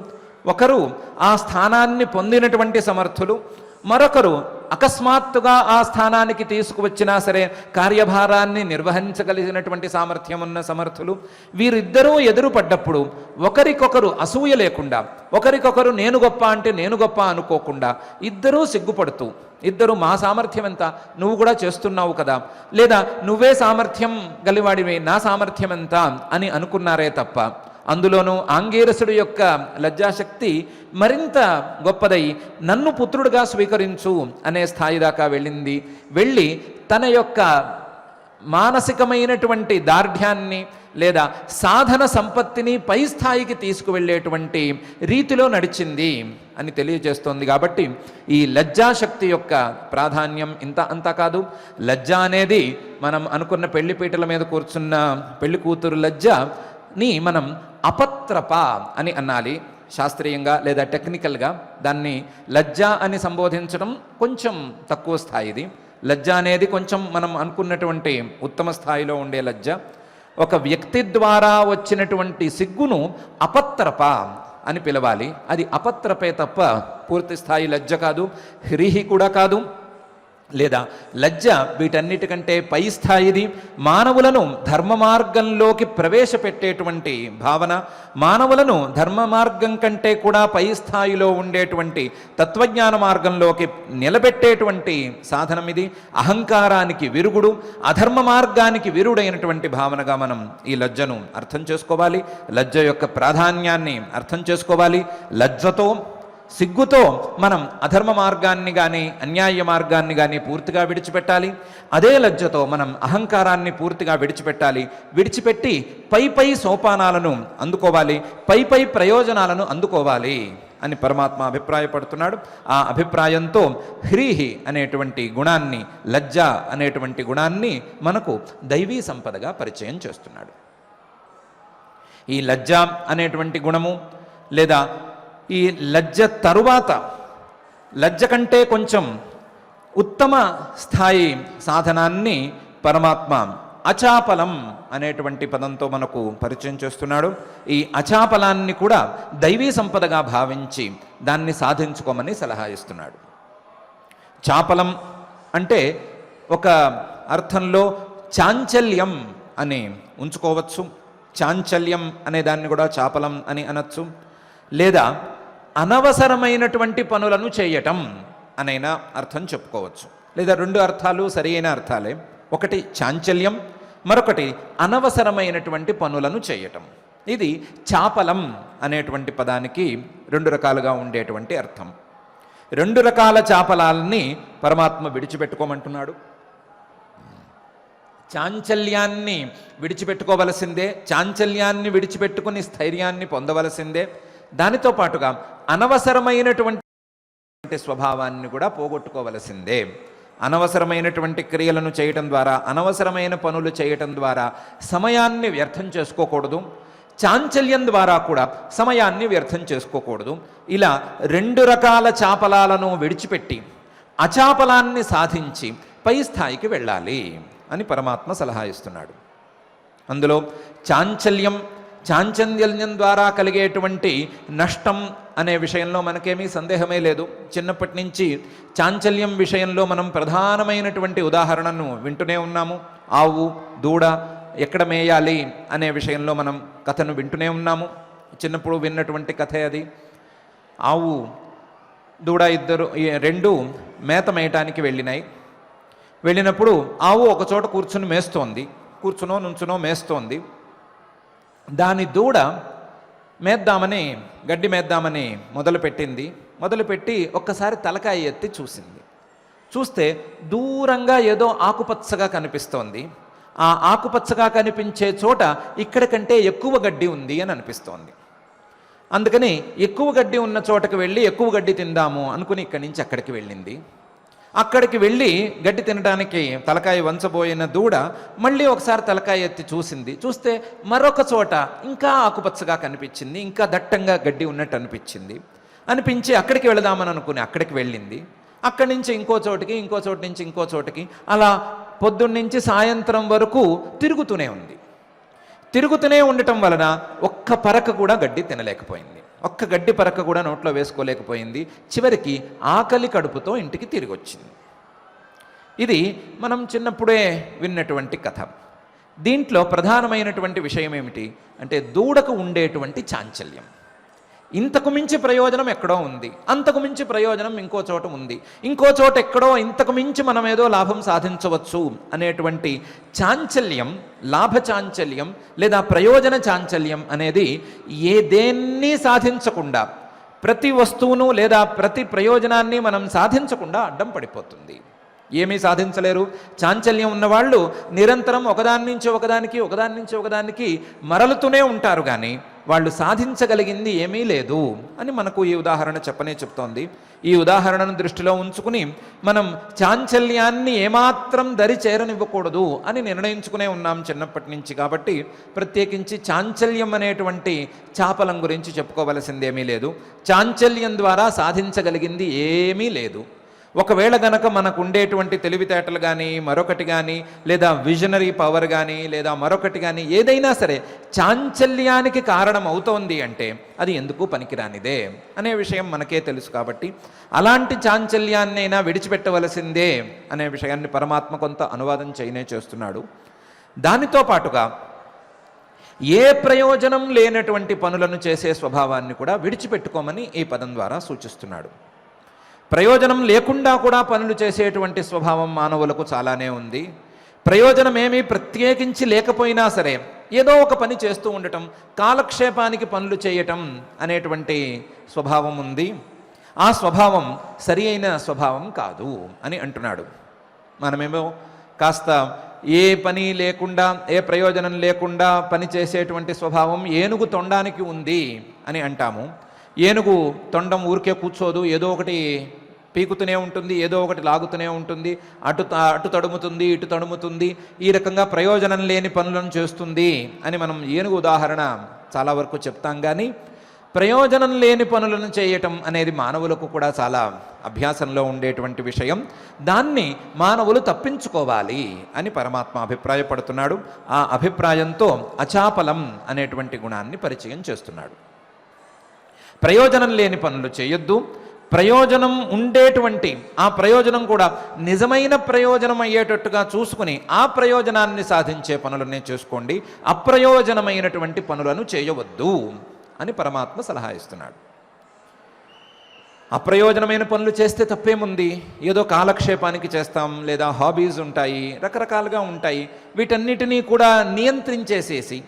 ఒకరు ఆ స్థానాన్ని పొందినటువంటి సమర్థులు, మరొకరు అకస్మాత్తుగా ఆ స్థానానికి తీసుకువచ్చినా సరే కార్యభారాన్ని నిర్వహించగలిగినటువంటి సామర్థ్యం ఉన్న సమర్థులు. వీరిద్దరూ ఎదురుపడ్డప్పుడు ఒకరికొకరు అసూయ లేకుండా, ఒకరికొకరు నేను గొప్ప అంటే నేను గొప్ప అనుకోకుండా ఇద్దరూ సిగ్గుపడుతూ, ఇద్దరు మా సామర్థ్యం ఎంత, నువ్వు కూడా చేస్తున్నావు కదా, లేదా నువ్వే సామర్థ్యం గలివాడివే, నా సామర్థ్యం ఎంత అని అనుకున్నారే తప్ప, అందులోనూ ఆంగీరసుడు యొక్క లజ్జాశక్తి మరింత గొప్పదై నన్ను పుత్రుడిగా స్వీకరించు అనే స్థాయి దాకా వెళ్ళి తన యొక్క మానసికమైనటువంటి దార్ఢ్యాన్ని లేదా సాధన సంపత్తిని పై స్థాయికి తీసుకువెళ్ళేటువంటి రీతిలో నడిచింది అని తెలియజేస్తోంది. కాబట్టి ఈ లజ్జాశక్తి యొక్క ప్రాధాన్యం అంతా కాదు. లజ్జ అనేది మనం అనుకున్న పెళ్లిపీటల మీద కూర్చున్న పెళ్లి కూతురు లజ్జని మనం అపత్రప అని అనాలి శాస్త్రీయంగా, లేదా టెక్నికల్గా. దాన్ని లజ్జ అని సంబోధించడం కొంచెం తక్కువ స్థాయిది. లజ్జ అనేది కొంచెం మనం అనుకున్నటువంటి ఉత్తమ స్థాయిలో ఉండే లజ్జ. ఒక వ్యక్తి ద్వారా వచ్చినటువంటి సిగ్గును అపత్రప అని పిలవాలి. అది అపత్రపే తప్ప పూర్తి స్థాయి లజ్జ కాదు, హ్రీహి కూడా కాదు. లేదా లజ్జ వీటన్నిటికంటే పై స్థాయిది. మానవులను ధర్మ మార్గంలోకి ప్రవేశపెట్టేటువంటి భావన, మానవులను ధర్మ మార్గం కంటే కూడా పై స్థాయిలో ఉండేటువంటి తత్వజ్ఞాన మార్గంలోకి నిలబెట్టేటువంటి సాధనం ఇది. అహంకారానికి విరుగుడు, అధర్మ మార్గానికి విరుడైనటువంటి భావనగా మనం ఈ లజ్జను అర్థం చేసుకోవాలి. లజ్జ యొక్క ప్రాధాన్యాన్ని అర్థం చేసుకోవాలి. లజ్జతో, సిగ్గుతో మనం అధర్మ మార్గాన్ని కానీ అన్యాయ మార్గాన్ని కానీ పూర్తిగా విడిచిపెట్టాలి. అదే లజ్జతో మనం అహంకారాన్ని పూర్తిగా విడిచిపెట్టాలి. విడిచిపెట్టి పై సోపానాలను అందుకోవాలి, పై ప్రయోజనాలను అందుకోవాలి అని పరమాత్మ అభిప్రాయపడుతున్నాడు. ఆ అభిప్రాయంతో హ్రీహి అనేటువంటి గుణాన్ని, లజ్జ అనేటువంటి గుణాన్ని మనకు దైవీ సంపదగా పరిచయం చేస్తున్నాడు. ఈ లజ్జ అనేటువంటి గుణము, లేదా ఈ లజ్జ తరువాత లజ్జ కంటే కొంచెం ఉత్తమ స్థాయి సాధనాన్ని పరమాత్మ అచాపలం అనేటువంటి పదంతో మనకు పరిచయం చేస్తున్నాడు. ఈ అచాపలాన్ని కూడా దైవీ సంపదగా భావించి దాన్ని సాధించుకోమని సలహా ఇస్తున్నాడు. చాపలం అంటే ఒక అర్థంలో చాంచల్యం అని ఉంచుకోవచ్చు. చాంచల్యం అనే దాన్ని కూడా చాపలం అని అనొచ్చు. లేదా అనవసరమైనటువంటి పనులను చేయటం అనైనా అర్థం చెప్పుకోవచ్చు. లేదా రెండు అర్థాలు సరియైన అర్థాలే. ఒకటి చాంచల్యం, మరొకటి అనవసరమైనటువంటి పనులను చేయటం. ఇది చాపలం అనేటువంటి పదానికి రెండు రకాలుగా ఉండేటువంటి అర్థం. రెండు రకాల చాపలాల్ని పరమాత్మ విడిచిపెట్టుకోమంటున్నాడు. చాంచల్యాన్ని విడిచిపెట్టుకోవలసిందే, చాంచల్యాన్ని విడిచిపెట్టుకుని స్థైర్యాన్ని పొందవలసిందే. దానితో పాటుగా అనవసరమైనటువంటి స్వభావాన్ని కూడా పోగొట్టుకోవలసిందే. అనవసరమైనటువంటి క్రియలను చేయటం ద్వారా, అనవసరమైన పనులు చేయటం ద్వారా సమయాన్ని వ్యర్థం చేసుకోకూడదు. చాంచల్యం ద్వారా కూడా సమయాన్ని వ్యర్థం చేసుకోకూడదు. ఇలా రెండు రకాల చాపలాలను విడిచిపెట్టి అచాపలాన్ని సాధించి పై స్థాయికి వెళ్ళాలి అని పరమాత్మ సలహా ఇస్తున్నాడు. అందులో చాంచల్యం ద్వారా కలిగేటువంటి నష్టం అనే విషయంలో మనకేమీ సందేహమే లేదు. చిన్నప్పటి నుంచి చాంచల్యం విషయంలో మనం ప్రధానమైనటువంటి ఉదాహరణను వింటూనే ఉన్నాము. ఆవు, దూడ ఎక్కడ మేయాలి అనే విషయంలో మనం కథను వింటూనే ఉన్నాము. చిన్నప్పుడు విన్నటువంటి కథే అది. ఆవు, దూడ రెండు మేత మేయటానికి వెళ్ళినప్పుడు ఆవు ఒక చోట కూర్చుని మేస్తోంది. కూర్చునో నుంచునో మేస్తోంది. దాని దూడ గడ్డి మేద్దామని మొదలుపెట్టి ఒక్కసారి తలకాయ ఎత్తి చూస్తే దూరంగా ఏదో ఆకుపచ్చగా కనిపిస్తోంది. ఆ ఆకుపచ్చగా కనిపించే చోట ఇక్కడ కంటే ఎక్కువ గడ్డి ఉంది అని అనిపిస్తోంది. అందుకని ఎక్కువ గడ్డి ఉన్న చోటకి వెళ్ళి ఎక్కువ గడ్డి తిందాము అనుకుని ఇక్కడి నుంచి అక్కడికి వెళ్ళింది. అక్కడికి వెళ్ళి గడ్డి తినడానికి తలకాయ వంచబోయిన దూడ మళ్ళీ ఒకసారి తలకాయ ఎత్తి చూస్తే మరొక చోట ఇంకా ఆకుపచ్చగా కనిపించింది, ఇంకా దట్టంగా గడ్డి ఉన్నట్టు అనిపించి అక్కడికి వెళదామని అనుకుని అక్కడికి వెళ్ళింది. అక్కడి నుంచి ఇంకో చోటికి, ఇంకో చోటు నుంచి ఇంకో చోటికి, అలా పొద్దున్నుంచి సాయంత్రం వరకు తిరుగుతూనే ఉండటం వలన ఒక్క పరక కూడా గడ్డి తినలేకపోయింది. ఒక్క గడ్డి పరక కూడా నోట్లో వేసుకోలేకపోయింది. చివరికి ఆకలి కడుపుతో ఇంటికి తిరిగి వచ్చింది. ఇది మనం చిన్నప్పుడే విన్నటువంటి కథ. దీంట్లో ప్రధానమైనటువంటి విషయం ఏమిటి అంటే దూడకు ఉండేటువంటి చాంచల్యం. ఇంతకు మించి ప్రయోజనం ఎక్కడో ఉంది, అంతకు మించి ప్రయోజనం ఇంకో చోట ఉంది, ఇంకో చోట ఎక్కడో ఇంతకు మించి మనం ఏదో లాభం సాధించవచ్చు అనేటువంటి చాంచల్యం, లాభ చాంచల్యం లేదా ప్రయోజన చాంచల్యం అనేది దేన్ని సాధించకుండా, ప్రతి వస్తువును లేదా ప్రతి ప్రయోజనాన్ని మనం సాధించకుండా అడ్డం పడిపోతుంది. ఏమీ సాధించలేరు. చాంచల్యం ఉన్నవాళ్ళు నిరంతరం ఒకదాని నుంచి ఒకదానికి మరలుతూనే ఉంటారు, కానీ వాళ్ళు సాధించగలిగింది ఏమీ లేదు అని మనకు ఈ ఉదాహరణ చెప్తోంది. ఈ ఉదాహరణను దృష్టిలో ఉంచుకుని మనం చాంచల్యాన్ని ఏమాత్రం దరి చేరనివ్వకూడదు అని నిర్ణయించుకునే ఉన్నాం చిన్నప్పటి నుంచి. కాబట్టి ప్రత్యేకించి చాంచల్యం అనేటువంటి చాపలం గురించి చెప్పుకోవలసిందేమీ లేదు. చాంచల్యం ద్వారా సాధించగలిగింది ఏమీ లేదు. ఒకవేళ గనక మనకు ఉండేటువంటి తెలివితేటలు కానీ మరొకటి కానీ లేదా విజనరీ పవర్ కానీ లేదా మరొకటి కానీ ఏదైనా సరే చాంచల్యానికి కారణం అవుతోంది అంటే అది ఎందుకు పనికిరానిదే అనే విషయం మనకే తెలుసు. కాబట్టి అలాంటి చాంచల్యాన్నైనా విడిచిపెట్టవలసిందే అనే విషయాన్ని పరమాత్మ కొంత అనువాదం చేస్తున్నాడు. దానితో పాటుగా ఏ ప్రయోజనం లేనటువంటి పనులను చేసే స్వభావాన్ని కూడా విడిచిపెట్టుకోమని ఈ పదం ద్వారా సూచిస్తున్నాడు. ప్రయోజనం లేకుండా కూడా పనులు చేసేటువంటి స్వభావం మానవులకు చాలానే ఉంది. ప్రయోజనం ఏమీ ప్రత్యేకించి లేకపోయినా సరే ఏదో ఒక పని చేస్తూ ఉండటం, కాలక్షేపానికి పనులు చేయటం అనేటువంటి స్వభావం ఉంది. ఆ స్వభావం సరి అయిన స్వభావం కాదు అని అంటున్నాడు. మనమేమో కాస్త ఏ పని లేకుండా ఏ ప్రయోజనం లేకుండా పని చేసేటువంటి స్వభావం ఏనుగు తొండానికి ఉంది అని అంటాము. ఏనుగు తొండం ఊరికే కూర్చోదు, ఏదో ఒకటి పీకుతూనే ఉంటుంది, ఏదో ఒకటి లాగుతూనే ఉంటుంది, అటు తడుముతుంది, ఇటు తడుముతుంది, ఈ రకంగా ప్రయోజనం లేని పనులను చేస్తుంది అని మనం ఏనుగు ఉదాహరణ చాలా వరకు చెప్తాం. కానీ ప్రయోజనం లేని పనులను చేయటం అనేది మానవులకు కూడా చాలా అభ్యాసంలో ఉండేటువంటి విషయం. దాన్ని మానవులు తప్పించుకోవాలి అని పరమాత్మ అభిప్రాయపడుతున్నాడు. ఆ అభిప్రాయంతో అచాపలం అనేటువంటి గుణాన్ని పరిచయం చేస్తున్నాడు. ప్రయోజనం లేని పనులు చేయొద్దు, ప్రయోజనం ఉండేటువంటి ఆ ప్రయోజనం కూడా నిజమైన ప్రయోజనం అయ్యేటట్టుగా చూసుకుని ఆ ప్రయోజనాన్ని సాధించే పనులనే చేసుకోండి, అప్రయోజనమైనటువంటి పనులను చేయవద్దు అని పరమాత్మ సలహా ఇస్తున్నాడు. అప్రయోజనమైన పనులు చేస్తే తప్పేముంది? ఏదో కాలక్షేపానికి చేస్తాం, లేదా హాబీస్ ఉంటాయి, రకరకాలుగా ఉంటాయి. వీటన్నిటినీ కూడా నియంత్రించి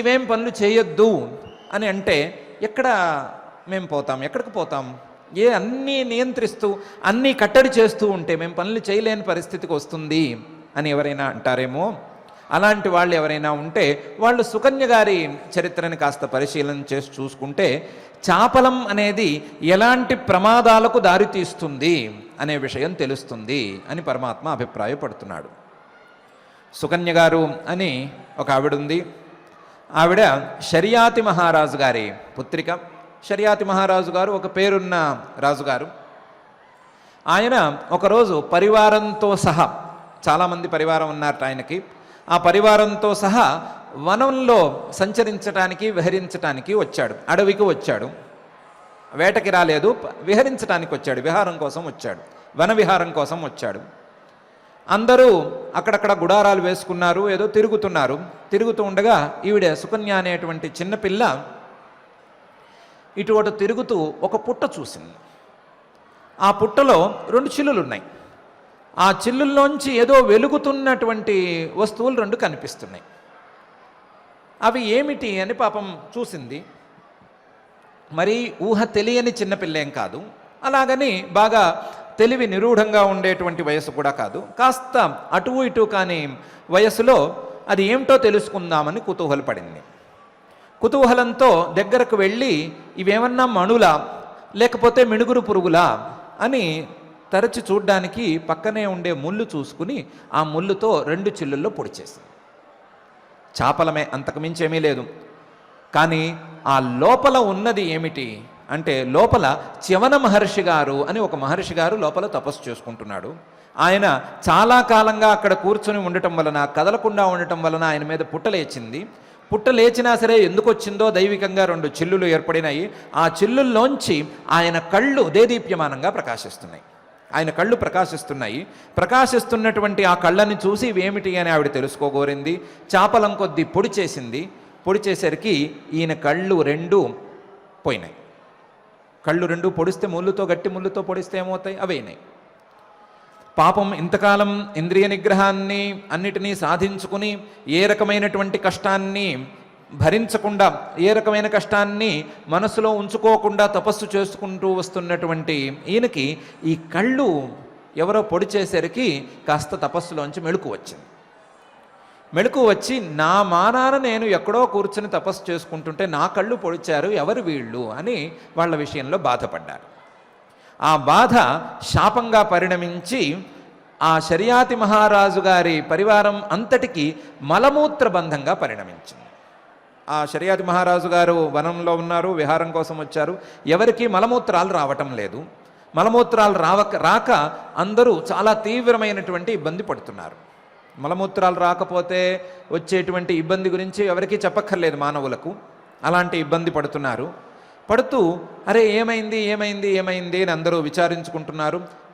ఇవేం పనులు చేయొద్దు అని అంటే ఎక్కడ మేము పోతాం? ఎక్కడికి పోతాం? అన్నీ నియంత్రిస్తూ అన్నీ కట్టడి చేస్తూ ఉంటే మేము పనులు చేయలేని పరిస్థితికి వస్తుంది అని ఎవరైనా అంటారేమో. అలాంటి వాళ్ళు ఎవరైనా ఉంటే వాళ్ళు సుకన్య గారి చరిత్రని కాస్త పరిశీలన చేసి చూసుకుంటే చాపలం అనేది ఎలాంటి ప్రమాదాలకు దారితీస్తుంది అనే విషయం తెలుస్తుంది అని పరమాత్మ అభిప్రాయపడుతున్నాడు. సుకన్య గారు అని ఒక ఆవిడ ఉంది. ఆవిడ షరియాతి మహారాజు గారి పుత్రిక. షరియాతి మహారాజు గారు ఒక పేరున్న రాజుగారు. ఆయన ఒకరోజు పరివారంతో సహా, చాలామంది పరివారం ఉన్నారట ఆయనకి, ఆ పరివారంతో సహా వనంలో సంచరించటానికి విహరించటానికి వచ్చాడు. అడవికి వచ్చాడు, వేటకి రాలేదు, విహరించటానికి వచ్చాడు, విహారం కోసం వచ్చాడు, వన విహారం కోసం వచ్చాడు. అందరూ అక్కడక్కడ గుడారాలు వేసుకున్నారు, ఏదో తిరుగుతున్నారు. తిరుగుతూ ఉండగా ఈవిడ సుకన్య అనేటువంటి చిన్నపిల్ల ఇటు అటు తిరుగుతూ ఒక పుట్ట చూసింది. ఆ పుట్టలో 2 చిల్లులు ఉన్నాయి. ఆ చిల్లుల్లోంచి ఏదో వెలుగుతున్నటువంటి వస్తువులు 2 కనిపిస్తున్నాయి. అవి ఏమిటి అని పాపం చూసింది. మరి ఊహ తెలియని చిన్నపిల్లేం కాదు, అలాగని బాగా తెలివి నిరూఢంగా ఉండేటువంటి వయసు కూడా కాదు. కాస్త అటు ఇటు కాని వయసులో అది ఏమిటో తెలుసుకుందామని కుతూహలపడింది. కుతూహలంతో దగ్గరకు వెళ్ళి ఇవేమన్నా మణులా లేకపోతే మిణుగురు పురుగులా అని తరచి చూడ్డానికి పక్కనే ఉండే ముళ్ళు చూసుకుని ఆ ముళ్ళుతో 2 చిల్లుల్లో పొడిచేసింది. చాపలమే, అంతకుమించేమీ లేదు. కానీ ఆ లోపల ఉన్నది ఏమిటి అంటే, లోపల చ్యవన మహర్షి గారు అని ఒక మహర్షి గారు లోపల తపస్సు చేసుకుంటున్నాడు. ఆయన చాలా కాలంగా అక్కడ కూర్చొని ఉండటం వలన, కదలకుండా ఉండటం వలన ఆయన మీద పుట్టలేచింది. పుట్టలేచినా సరే ఎందుకు వచ్చిందో దైవికంగా 2 చిల్లులు ఏర్పడినాయి. ఆ చిల్లుల్లోంచి ఆయన కళ్ళు దేదీప్యమానంగా ప్రకాశిస్తున్నాయి. ఆయన కళ్ళు ప్రకాశిస్తున్నాయి. ప్రకాశిస్తున్నటువంటి ఆ కళ్ళని చూసి ఇవేమిటి అని ఆవిడ తెలుసుకోగోరింది. చాపలం కొద్దీ పొడి చేసింది. పొడి చేసరికి ఈయన కళ్ళు 2 పోయినాయి. కళ్ళు 2 పొడిస్తే ముళ్ళుతో, గట్టి ముళ్ళుతో పొడిస్తే ఏమవుతాయి? అవైనాయి. పాపం ఇంతకాలం ఇంద్రియ నిగ్రహాన్ని అన్నిటినీ సాధించుకుని ఏ రకమైనటువంటి కష్టాన్ని భరించకుండా, ఏ రకమైన కష్టాన్ని మనసులో ఉంచుకోకుండా తపస్సు చేసుకుంటూ వస్తున్నటువంటి ఈయనకి ఈ కళ్ళు ఎవరో పొడి చేసరికి కాస్త తపస్సులోంచి మెళుకు వచ్చింది. మెళుకు వచ్చి నా మానాన నేను ఎక్కడో కూర్చుని తపస్సు చేసుకుంటుంటే నా కళ్ళు పొడిచారు, ఎవరు వీళ్ళు అని వాళ్ళ విషయంలో బాధపడ్డారు. ఆ బాధ శాపంగా పరిణమించి ఆ షరియాతి మహారాజు గారి పరివారం అంతటికి మలమూత్ర బంధంగా పరిణమించింది. ఆ షరియాతి మహారాజు గారు వనంలో ఉన్నారు, విహారం కోసం వచ్చారు, ఎవరికి మలమూత్రాలు రావటం లేదు. మలమూత్రాలు రాక అందరూ చాలా తీవ్రమైనటువంటి ఇబ్బంది పడుతున్నారు. మలమూత్రాలు రాకపోతే వచ్చేటువంటి ఇబ్బంది గురించి ఎవరికీ చెప్పక్కర్లేదు మానవులకు. అలాంటి ఇబ్బంది పడుతూ అరే ఏమైంది ఏమైంది ఏమైంది అని అందరూ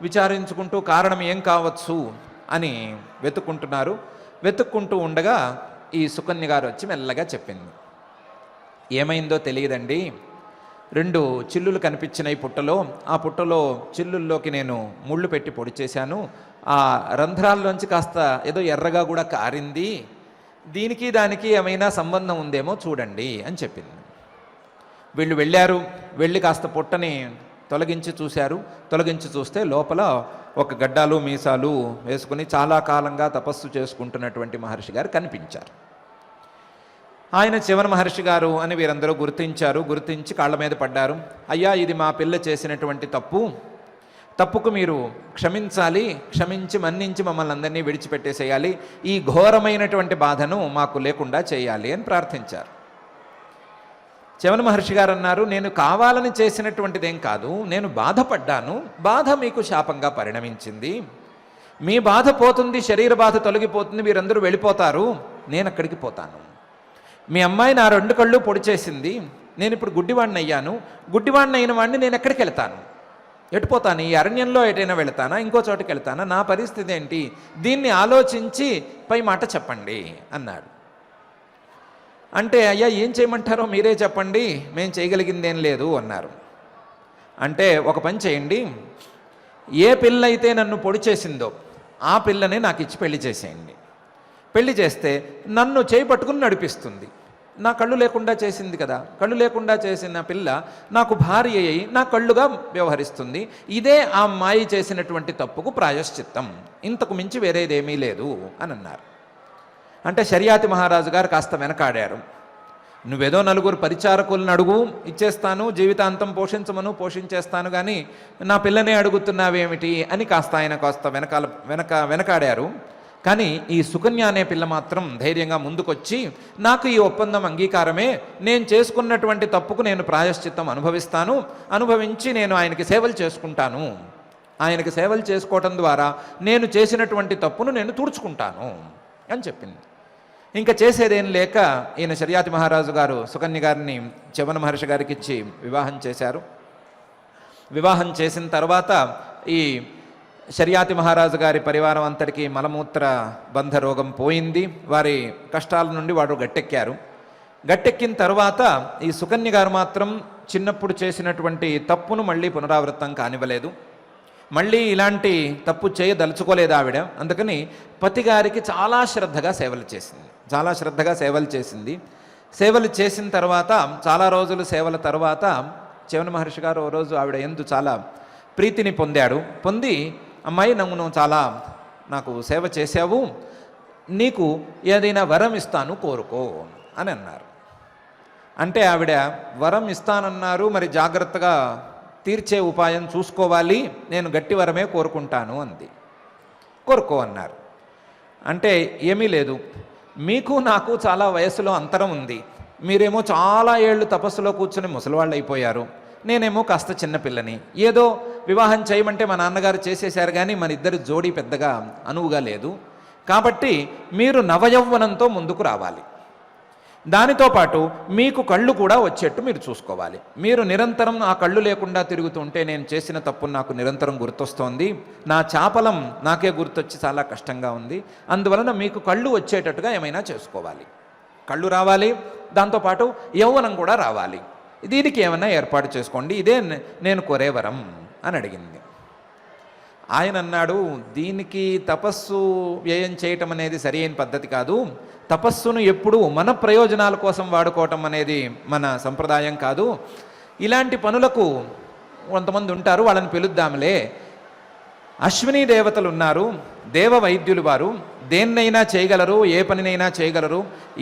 విచారించుకుంటూ కారణం ఏం కావచ్చు అని వెతుక్కుంటూ ఉండగా ఈ సుకన్య గారు వచ్చి మెల్లగా చెప్పింది. ఏమైందో తెలియదండి, 2 చిల్లులు కనిపించినాయి పుట్టలో. ఆ పుట్టలో చిల్లుల్లోకి నేను ముళ్ళు పెట్టి పొడి చేశాను. ఆ రంధ్రాల్లోంచి కాస్త ఏదో ఎర్రగా కూడా కారింది. దీనికి దానికి ఏమైనా సంబంధం ఉందేమో చూడండి అని చెప్పింది. వీళ్ళు వెళ్ళి కాస్త పుట్టని తొలగించి చూస్తే లోపల ఒక గడ్డాలు మీసాలు వేసుకుని చాలా కాలంగా తపస్సు చేసుకుంటున్నటువంటి మహర్షి గారు కనిపించారు. ఆయన చివన మహర్షి గారు అని వీరందరూ గుర్తించి కాళ్ళ మీద పడ్డారు. అయ్యా, ఇది మా పిల్ల చేసినటువంటి తప్పుకు మీరు క్షమించి మన్నించి మమ్మల్ని అందరినీ విడిచిపెట్టేసేయాలి, ఈ ఘోరమైనటువంటి బాధను మాకు లేకుండా చేయాలి అని ప్రార్థించారు. చవన మహర్షి గారు అన్నారు, నేను కావాలని చేసినటువంటిదేం కాదు, నేను బాధపడ్డాను, బాధ మీకు శాపంగా పరిణమించింది, మీ బాధ పోతుంది, శరీర బాధ తొలగిపోతుంది, మీరందరూ వెళ్ళిపోతారు, నేను అక్కడికి పోతాను. మీ అమ్మాయి నా 2 కళ్ళు పొడి చేసింది, నేను ఇప్పుడు గుడ్డివాడిని అయ్యాను, గుడ్డివాడిని అయిన వాడిని నేను ఎక్కడికి వెళ్తాను, ఎటుపోతాను, ఈ అరణ్యంలో ఎటైనా వెళతానా, ఇంకో చోటుకి వెళ్తానా, నా పరిస్థితి ఏంటి, దీన్ని ఆలోచించి పై మాట చెప్పండి అన్నాడు. అంటే అయ్యా ఏం చేయమంటారో మీరే చెప్పండి, మేము చేయగలిగిందేం లేదు అన్నారు. అంటే ఒక పని చేయండి, ఏ పిల్ల అయితే నన్ను పొడి చేసిందో ఆ పిల్లని నాకు ఇచ్చి పెళ్లి చేసేయండి. పెళ్లి చేస్తే నన్ను చేయి పట్టుకుని నడిపిస్తుంది. నా కళ్ళు లేకుండా చేసింది కదా, కళ్ళు లేకుండా చేసిన పిల్ల నాకు భార్య అయి నా కళ్ళుగా వ్యవహరిస్తుంది. ఇదే ఆ అమ్మాయి చేసినటువంటి తప్పుకు ప్రాయశ్చిత్తం, ఇంతకు మించి వేరేదేమీ లేదు అని అన్నారు. అంటే శర్యాతి మహారాజు గారు కాస్త వెనకాడారు. నువ్వేదో 4 పరిచారకులను అడుగు, ఇచ్చేస్తాను, జీవితాంతం పోషించేస్తాను, కానీ నా పిల్లనే అడుగుతున్నావేమిటి అని ఆయన వెనకాడారు. కానీ ఈ సుకన్య అనే పిల్ల మాత్రం ధైర్యంగా ముందుకొచ్చి, నాకు ఈ ఒప్పందం అంగీకారమే, నేను చేసుకున్నటువంటి తప్పుకు నేను ప్రాయశ్చిత్తం అనుభవించి నేను ఆయనకి సేవలు చేసుకుంటాను, ఆయనకి సేవలు చేసుకోవటం ద్వారా నేను చేసినటువంటి తప్పును నేను తుడుచుకుంటాను అని చెప్పింది. ఇంకా చేసేదేం లేక ఈయన శర్యాతి మహారాజు గారు సుకన్య గారిని చవన మహర్షి గారికి ఇచ్చి వివాహం చేశారు. వివాహం చేసిన తర్వాత ఈ శర్యాతి మహారాజు గారి పరివారం అంతటికి మలమూత్ర బంధ రోగం పోయింది. వారి కష్టాల నుండి వాడు గట్టెక్కిన తర్వాత ఈ సుకన్య గారు మాత్రం చిన్నప్పుడు చేసినటువంటి తప్పును మళ్ళీ పునరావృతం కానివ్వలేదు. మళ్ళీ ఇలాంటి తప్పు చేయదలుచుకోలేదు ఆవిడ. అందుకని పతిగారికి చాలా శ్రద్ధగా సేవలు చేసింది. సేవలు చేసిన తర్వాత చాలా రోజులు సేవల తర్వాత చవన మహర్షి గారు ఓ రోజు ఆవిడ యందు చాలా ప్రీతిని పొంది, అమ్మాయి నువ్వు చాలా నాకు సేవ చేశావు, నీకు ఏదైనా వరం ఇస్తాను కోరుకో అని అన్నారు. అంటే ఆవిడ వరం ఇస్తానన్నారు, మరి జాగ్రత్తగా తీర్చే ఉపాయం చూసుకోవాలి, నేను గట్టి వరమే కోరుకుంటాను అంది. కోరుకో అన్నారు. అంటే ఏమీ లేదు, మీకు నాకు చాలా వయసులో అంతరం ఉంది, మీరేమో చాలా ఏళ్ళు తపస్సులో కూర్చొని ముసలివాళ్ళు అయిపోయారు, నేనేమో కాస్త చిన్నపిల్లని, ఏదో వివాహం చేయమంటే మా నాన్నగారు చేసేశారు, కానీ మన ఇద్దరి జోడీ పెద్దగా అనువుగా లేదు, కాబట్టి మీరు నవయౌవనంతో ముందుకు రావాలి, దానితో పాటు మీకు కళ్ళు కూడా వచ్చేట్టు మీరు చూసుకోవాలి. మీరు నిరంతరం ఆ కళ్ళు లేకుండా తిరుగుతుంటే నేను చేసిన తప్పు నాకు నిరంతరం గుర్తొస్తోంది, నా చాపలం నాకే గుర్తొచ్చి చాలా కష్టంగా ఉంది, అందువలన మీకు కళ్ళు వచ్చేటట్టుగా ఏమైనా చేసుకోవాలి, కళ్ళు రావాలి, దాంతోపాటు యౌవనం కూడా రావాలి, దీనికి ఏమైనా ఏర్పాటు చేసుకోండి, ఇదే నేను కోరే వరం అని అడిగింది. ఆయన అన్నాడు, దీనికి తపస్సు వ్యయం చేయటం అనేది సరి అయిన పద్ధతి కాదు, తపస్సును ఎప్పుడూ మన ప్రయోజనాల కోసం వాడుకోవటం అనేది మన సంప్రదాయం కాదు, ఇలాంటి పనులకు కొంతమంది ఉంటారు, వాళ్ళని పిలుద్దాంలే, అశ్విని దేవతలు ఉన్నారు, దేవ వైద్యులు, వారు దేన్నైనా చేయగలరు, ఏ పనినైనా చేయగలరు,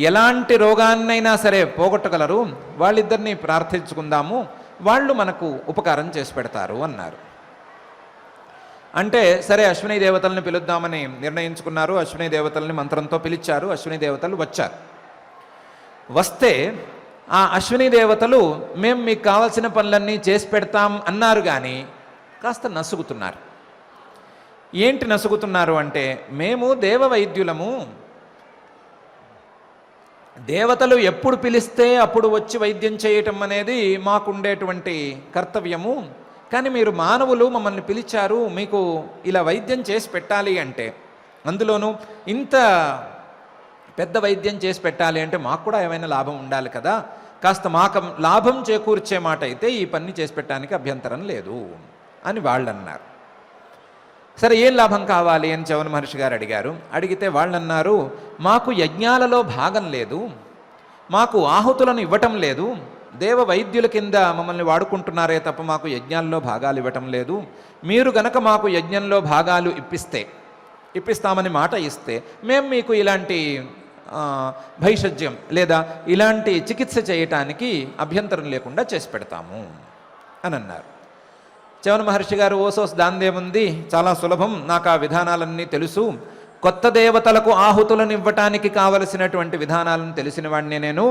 ఎలాంటి రోగాన్నైనా సరే పోగొట్టగలరు, వాళ్ళిద్దరినీ ప్రార్థించుకుందాము, వాళ్ళు మనకు ఉపకారం చేసి పెడతారు అన్నారు. అంటే సరే అశ్విని దేవతల్ని పిలుద్దామని నిర్ణయించుకున్నారు. అశ్విని దేవతల్ని మంత్రంతో పిలిచారు. అశ్విని దేవతలు వచ్చారు. వస్తే ఆ అశ్విని దేవతలు మేము మీకు కావాల్సిన పనులన్నీ చేసి పెడతాం అన్నారు, కానీ కాస్త నసుగుతున్నారు. ఏంటి నసుగుతున్నారు అంటే, మేము దేవవైద్యులము, దేవతలు ఎప్పుడు పిలిస్తే అప్పుడు వచ్చి వైద్యం చేయటం అనేది మాకుండేటువంటి కర్తవ్యము. కానీ మీరు మానవులు మమ్మల్ని పిలిచారు, మీకు ఇలా వైద్యం చేసి పెట్టాలి అంటే, అందులోనూ ఇంత పెద్ద వైద్యం చేసి పెట్టాలి అంటే మాకు కూడా ఏమైనా లాభం ఉండాలి కదా, కాస్త మాకు లాభం చేకూర్చే మాట అయితే ఈ పని చేసి పెట్టడానికి అభ్యంతరం లేదు అని వాళ్ళు అన్నారు. సరే, ఏం లాభం కావాలి అని చవన మహర్షి గారు అడిగారు. అడిగితే వాళ్ళు అన్నారు, మాకు యజ్ఞాలలో భాగం లేదు, మాకు ఆహుతులను ఇవ్వటం లేదు, దేవ వైద్యుల కింద మమ్మల్ని వాడుకుంటున్నారే తప్ప మాకు యజ్ఞాల్లో భాగాలు ఇవ్వటం లేదు. మీరు గనక మాకు యజ్ఞంలో భాగాలు ఇప్పిస్తామని మాట ఇస్తే మేము మీకు ఇలాంటి భైషజ్యం లేదా ఇలాంటి చికిత్స చేయటానికి అభ్యంతరం లేకుండా చేసి పెడతాము అని అన్నారు. చవన మహర్షి గారు, ఓసోస్ దాందేముంది, చాలా సులభం, నాకు ఆ విధానాలన్నీ తెలుసు, కొత్త దేవతలకు ఆహుతులను ఇవ్వటానికి కావలసినటువంటి విధానాలను తెలిసిన వాడిని నేను,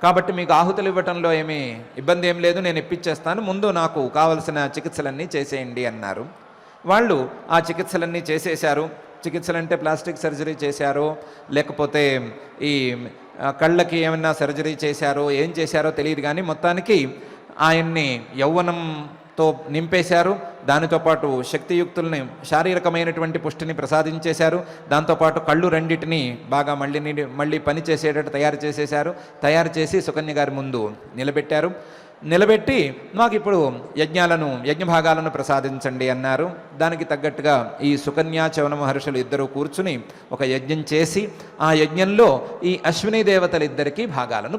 కాబట్టి మీకు ఆహుతులు ఇవ్వటంలో ఏమీ ఇబ్బంది ఏం లేదు, నేను ఇప్పించేస్తాను, ముందు నాకు కావలసిన చికిత్సలన్నీ చేసేయండి అన్నారు. వాళ్ళు ఆ చికిత్సలన్నీ చేసేశారు. చికిత్సలంటే ప్లాస్టిక్ సర్జరీ చేశారో లేకపోతే ఈ కళ్ళకి ఏమైనా సర్జరీ చేశారో ఏం చేశారో తెలియదు, కానీ మొత్తానికి ఆయన్ని యౌవనంతో నింపేశారు. దానితో పాటు శక్తియుక్తుల్ని, శారీరకమైనటువంటి పుష్టిని ప్రసాదించేశారు. దాంతోపాటు కళ్ళు రెండింటిని బాగా మళ్ళీ పని చేసేటట్టు తయారు చేసి సుకన్య గారి ముందు నిలబెట్టి మాకు ఇప్పుడు యజ్ఞభాగాలను ప్రసాదించండి అన్నారు. దానికి తగ్గట్టుగా ఈ సుకన్య చవన మహర్షులు ఇద్దరూ కూర్చుని ఒక యజ్ఞం చేసి ఆ యజ్ఞంలో ఈ అశ్విని దేవతలిద్దరికీ భాగాలను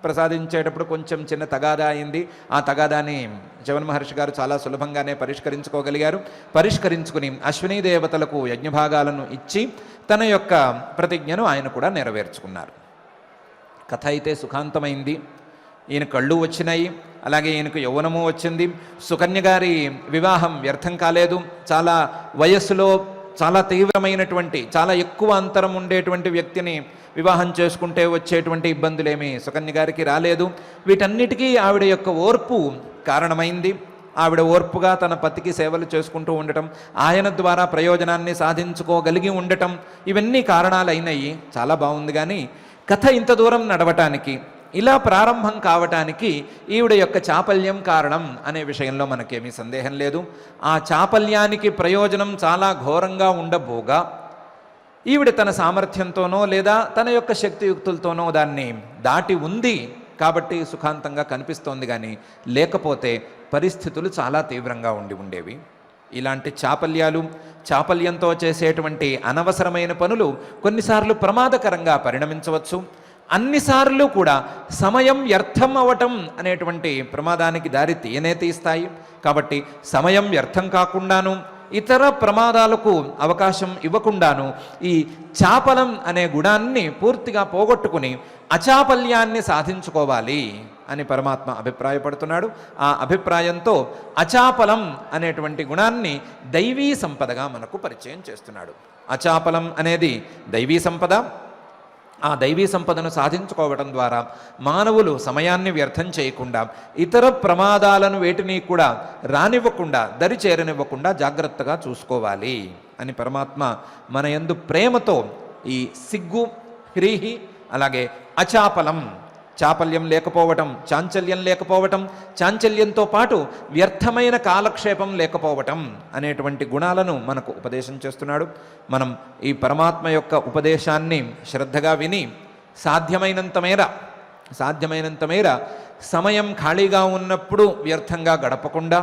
ప్రసాదించేటప్పుడు కొంచెం చిన్న తగాదా అయింది. ఆ తగాదాని చవన మహర్షి గారు చాలా సులభంగానే పరిష్కరించుకుని అశ్విని దేవతలకు యజ్ఞభాగాలను ఇచ్చి తన యొక్క ప్రతిజ్ఞను ఆయన కూడా నెరవేర్చుకున్నారు. కథ అయితే సుఖాంతమైంది. ఈయన కళ్ళు వచ్చినాయి, అలాగే ఈయనకు యౌవనము వచ్చింది. సుకన్య గారి వివాహం వ్యర్థం కాలేదు. చాలా వయస్సులో చాలా తీవ్రమైనటువంటి, చాలా ఎక్కువ అంతరం ఉండేటువంటి వ్యక్తిని వివాహం చేసుకుంటే వచ్చేటువంటి ఇబ్బందులేమీ సుకన్య గారికి రాలేదు. వీటన్నిటికీ ఆవిడ యొక్క ఓర్పు కారణమైంది. ఆవిడ ఓర్పుగా తన పతికి సేవలు చేసుకుంటూ ఉండటం, ఆయన ద్వారా ప్రయోజనాన్ని సాధించుకోగలిగి ఉండటం, ఇవన్నీ కారణాలైనవి. చాలా బాగుంది. కానీ కథ ఇంత దూరం నడవటానికి, ఇలా ప్రారంభం కావటానికి ఈవిడ యొక్క చాపల్యం కారణం అనే విషయంలో మనకేమీ సందేహం లేదు. ఆ చాపల్యానికి ప్రయోజనం చాలా ఘోరంగా ఉండబోగా ఈవిడ తన సామర్థ్యంతోనో లేదా తన యొక్క శక్తియుక్తులతోనో దాన్ని దాటి ఉంది కాబట్టి సుఖాంతంగా కనిపిస్తోంది. కానీ లేకపోతే పరిస్థితులు చాలా తీవ్రంగా ఉండేవి. ఇలాంటి చాపల్యంతో చేసేటువంటి అనవసరమైన పనులు కొన్నిసార్లు ప్రమాదకరంగా పరిణమించవచ్చు. అన్నిసార్లు కూడా సమయం వ్యర్థం అవ్వటం అనేటువంటి ప్రమాదానికి దారి తీస్తాయి. కాబట్టి సమయం వ్యర్థం కాకుండాను, ఇతర ప్రమాదాలకు అవకాశం ఇవ్వకుండాను ఈ చాపలం అనే గుణాన్ని పూర్తిగా పోగొట్టుకుని అచాపల్యాన్ని సాధించుకోవాలి అని పరమాత్మ అభిప్రాయపడుతున్నాడు. ఆ అభిప్రాయంతో అచాపలం అనేటువంటి గుణాన్ని దైవీ సంపదగా మనకు పరిచయం చేస్తున్నాడు. అచాపలం అనేది దైవీ సంపద. ఆ దైవీ సంపదను సాధించుకోవడం ద్వారా మానవులు సమయాన్ని వ్యర్థం చేయకుండా, ఇతర ప్రమాదాలను వేటిని కూడా రానివ్వకుండా, దరి చేరనివ్వకుండా జాగ్రత్తగా చూసుకోవాలి అని పరమాత్మ మన యందు ప్రేమతో ఈ సిగ్గు, హ్రీహి, అలాగే అచాపలం, చాపల్యం లేకపోవటం, చాంచల్యం లేకపోవటం, చాంచల్యంతో పాటు వ్యర్థమైన కాలక్షేపం లేకపోవటం అనేటువంటి గుణాలను మనకు ఉపదేశం చేస్తున్నాడు. మనం ఈ పరమాత్మ యొక్క ఉపదేశాన్ని శ్రద్ధగా విని సాధ్యమైనంత మేర సమయం ఖాళీగా ఉన్నప్పుడు వ్యర్థంగా గడపకుండా,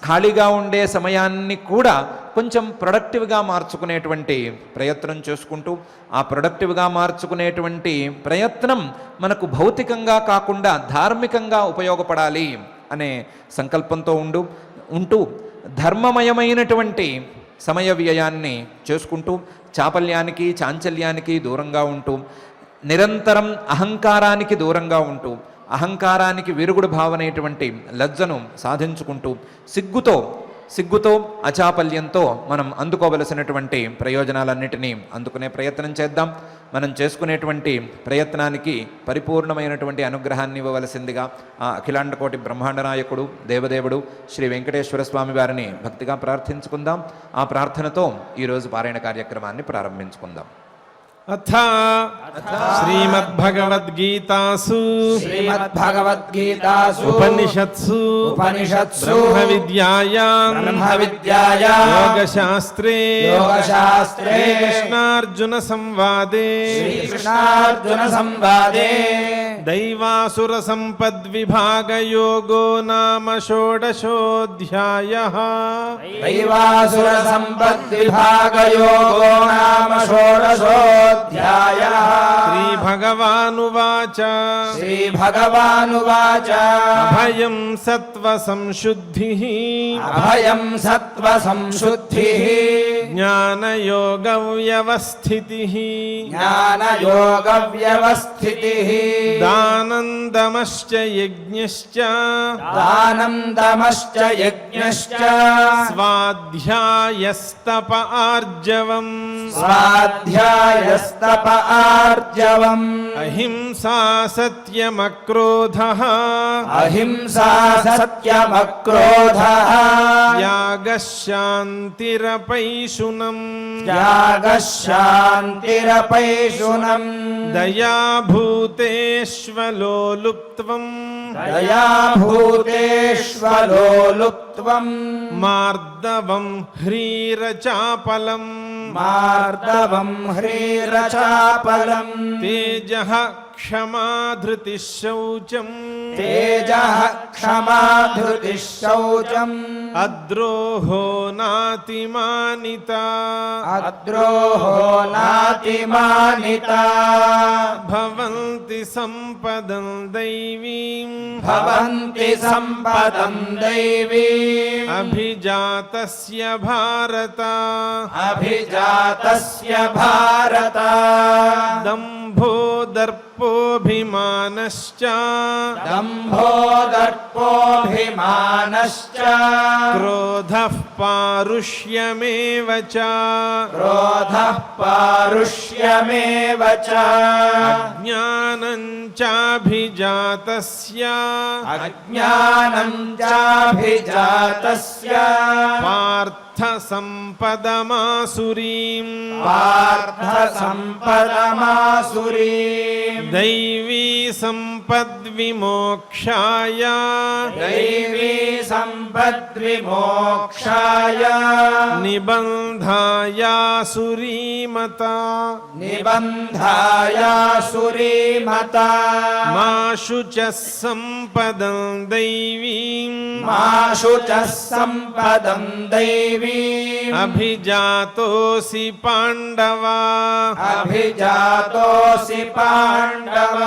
ఖాళీగా ఉండే సమయాన్ని కూడా కొంచెం ప్రొడక్టివ్గా మార్చుకునేటువంటి ప్రయత్నం చేసుకుంటూ, ఆ ప్రొడక్టివ్గా మార్చుకునేటువంటి ప్రయత్నం మనకు భౌతికంగా కాకుండా ధార్మికంగా ఉపయోగపడాలి అనే సంకల్పంతో ఉంటూ ధర్మమయమైనటువంటి సమయ వ్యయాన్ని చేసుకుంటూ, చాపల్యానికి, చాంచల్యానికి దూరంగా ఉంటూ, నిరంతరం అహంకారానికి దూరంగా ఉంటూ, అహంకారానికి విరుగుడు భావనైనటువంటి లజ్జను సాధించుకుంటూ, సిగ్గుతో సిగ్గుతో అచాపల్యంతో మనం అందుకోవలసినటువంటి ప్రయోజనాలన్నిటినీ అందుకునే ప్రయత్నం చేద్దాం. మనం చేసుకునేటువంటి ప్రయత్నానికి పరిపూర్ణమైనటువంటి అనుగ్రహాన్ని ఇవ్వవలసిందిగా ఆ అఖిలాండకోటి బ్రహ్మాండ నాయకుడు దేవదేవుడు శ్రీ వెంకటేశ్వర స్వామి వారిని భక్తిగా ప్రార్థించుకుందాం. ఆ ప్రార్థనతో ఈరోజు పారాయణ కార్యక్రమాన్ని ప్రారంభించుకుందాం. అథ శ్రీమద్భగవద్గీతాసు ఉపనిషత్సు బ్రహ్మ విద్యాయాం యోగశాస్త్రే శ్రీకృష్ణార్జున సంవాదే దైవాసుర సంపద్విభాగ యోగో నామ షోడశోऽధ్యాయః. దైవాసుర సంపద్విభాగయోగో నామ షోడశోऽధ్యాయః. శ్రీభగవానువాచ శ్రీభగవానువాచ అభయం సత్వసంశుద్ధిః అభయం సత్వసంశుద్ధిః జ్ఞానయోగవ్యవస్థితిః జ్ఞానయోగవ్యవస్థితిః దానం దమశ్చ యజ్ఞశ్చ దానం దమశ్చ యజ్ఞశ్చ స్వాధ్యాయస్తప ఆర్జవం స్వాధ్యాయస్తప ఆర్జవం అహింసా సత్యమక్రోధః అహింసా సత్యమక్రోధః త్యాగశాంతిరపైశునం త్యాగశాంతిరపైశునం దయాభూతేష్వలోలుప్త్వం దయాభూతేష్వలోలుప్త్వం మార్దవం హ్రీరచాపలం మార్దవం హ్రీరచాపలం తేజః క్షమా ధృతిః శౌచం తేజః క్షమా ధృతిః శౌచం అద్రోహో నాతిమానిత అద్రోహో నాతిమానిత భవంతి సంపదం దైవీం భవంతి సంపదం దైవీం అభిజాతస్య భారత అభిజాతస్య భారత దంభో దర్పోభిమానశ్చ దంభో దర్పోభిమానశ్చ క్రోధః పారుష్యమేవ చ క్రోధః పారుష్యమేవ చ అజ్ఞానం చాభిజాతస్య అజ్ఞానం చాభిజాతస్య పార్థ సంపదమాసురీం పార్థ సంపదమాసురీం దైవీ సంపద్విమోక్షాయ దైవీ సంపద్విమోక్షాయ నిబంధాయాసురీమత నిబంధాయాసురీమత మా శుచః సంపదం దైవీం మాషు చ సంపదం దైవీం అభిజాతోసి పాండవా అభిజాతోసి పాండవ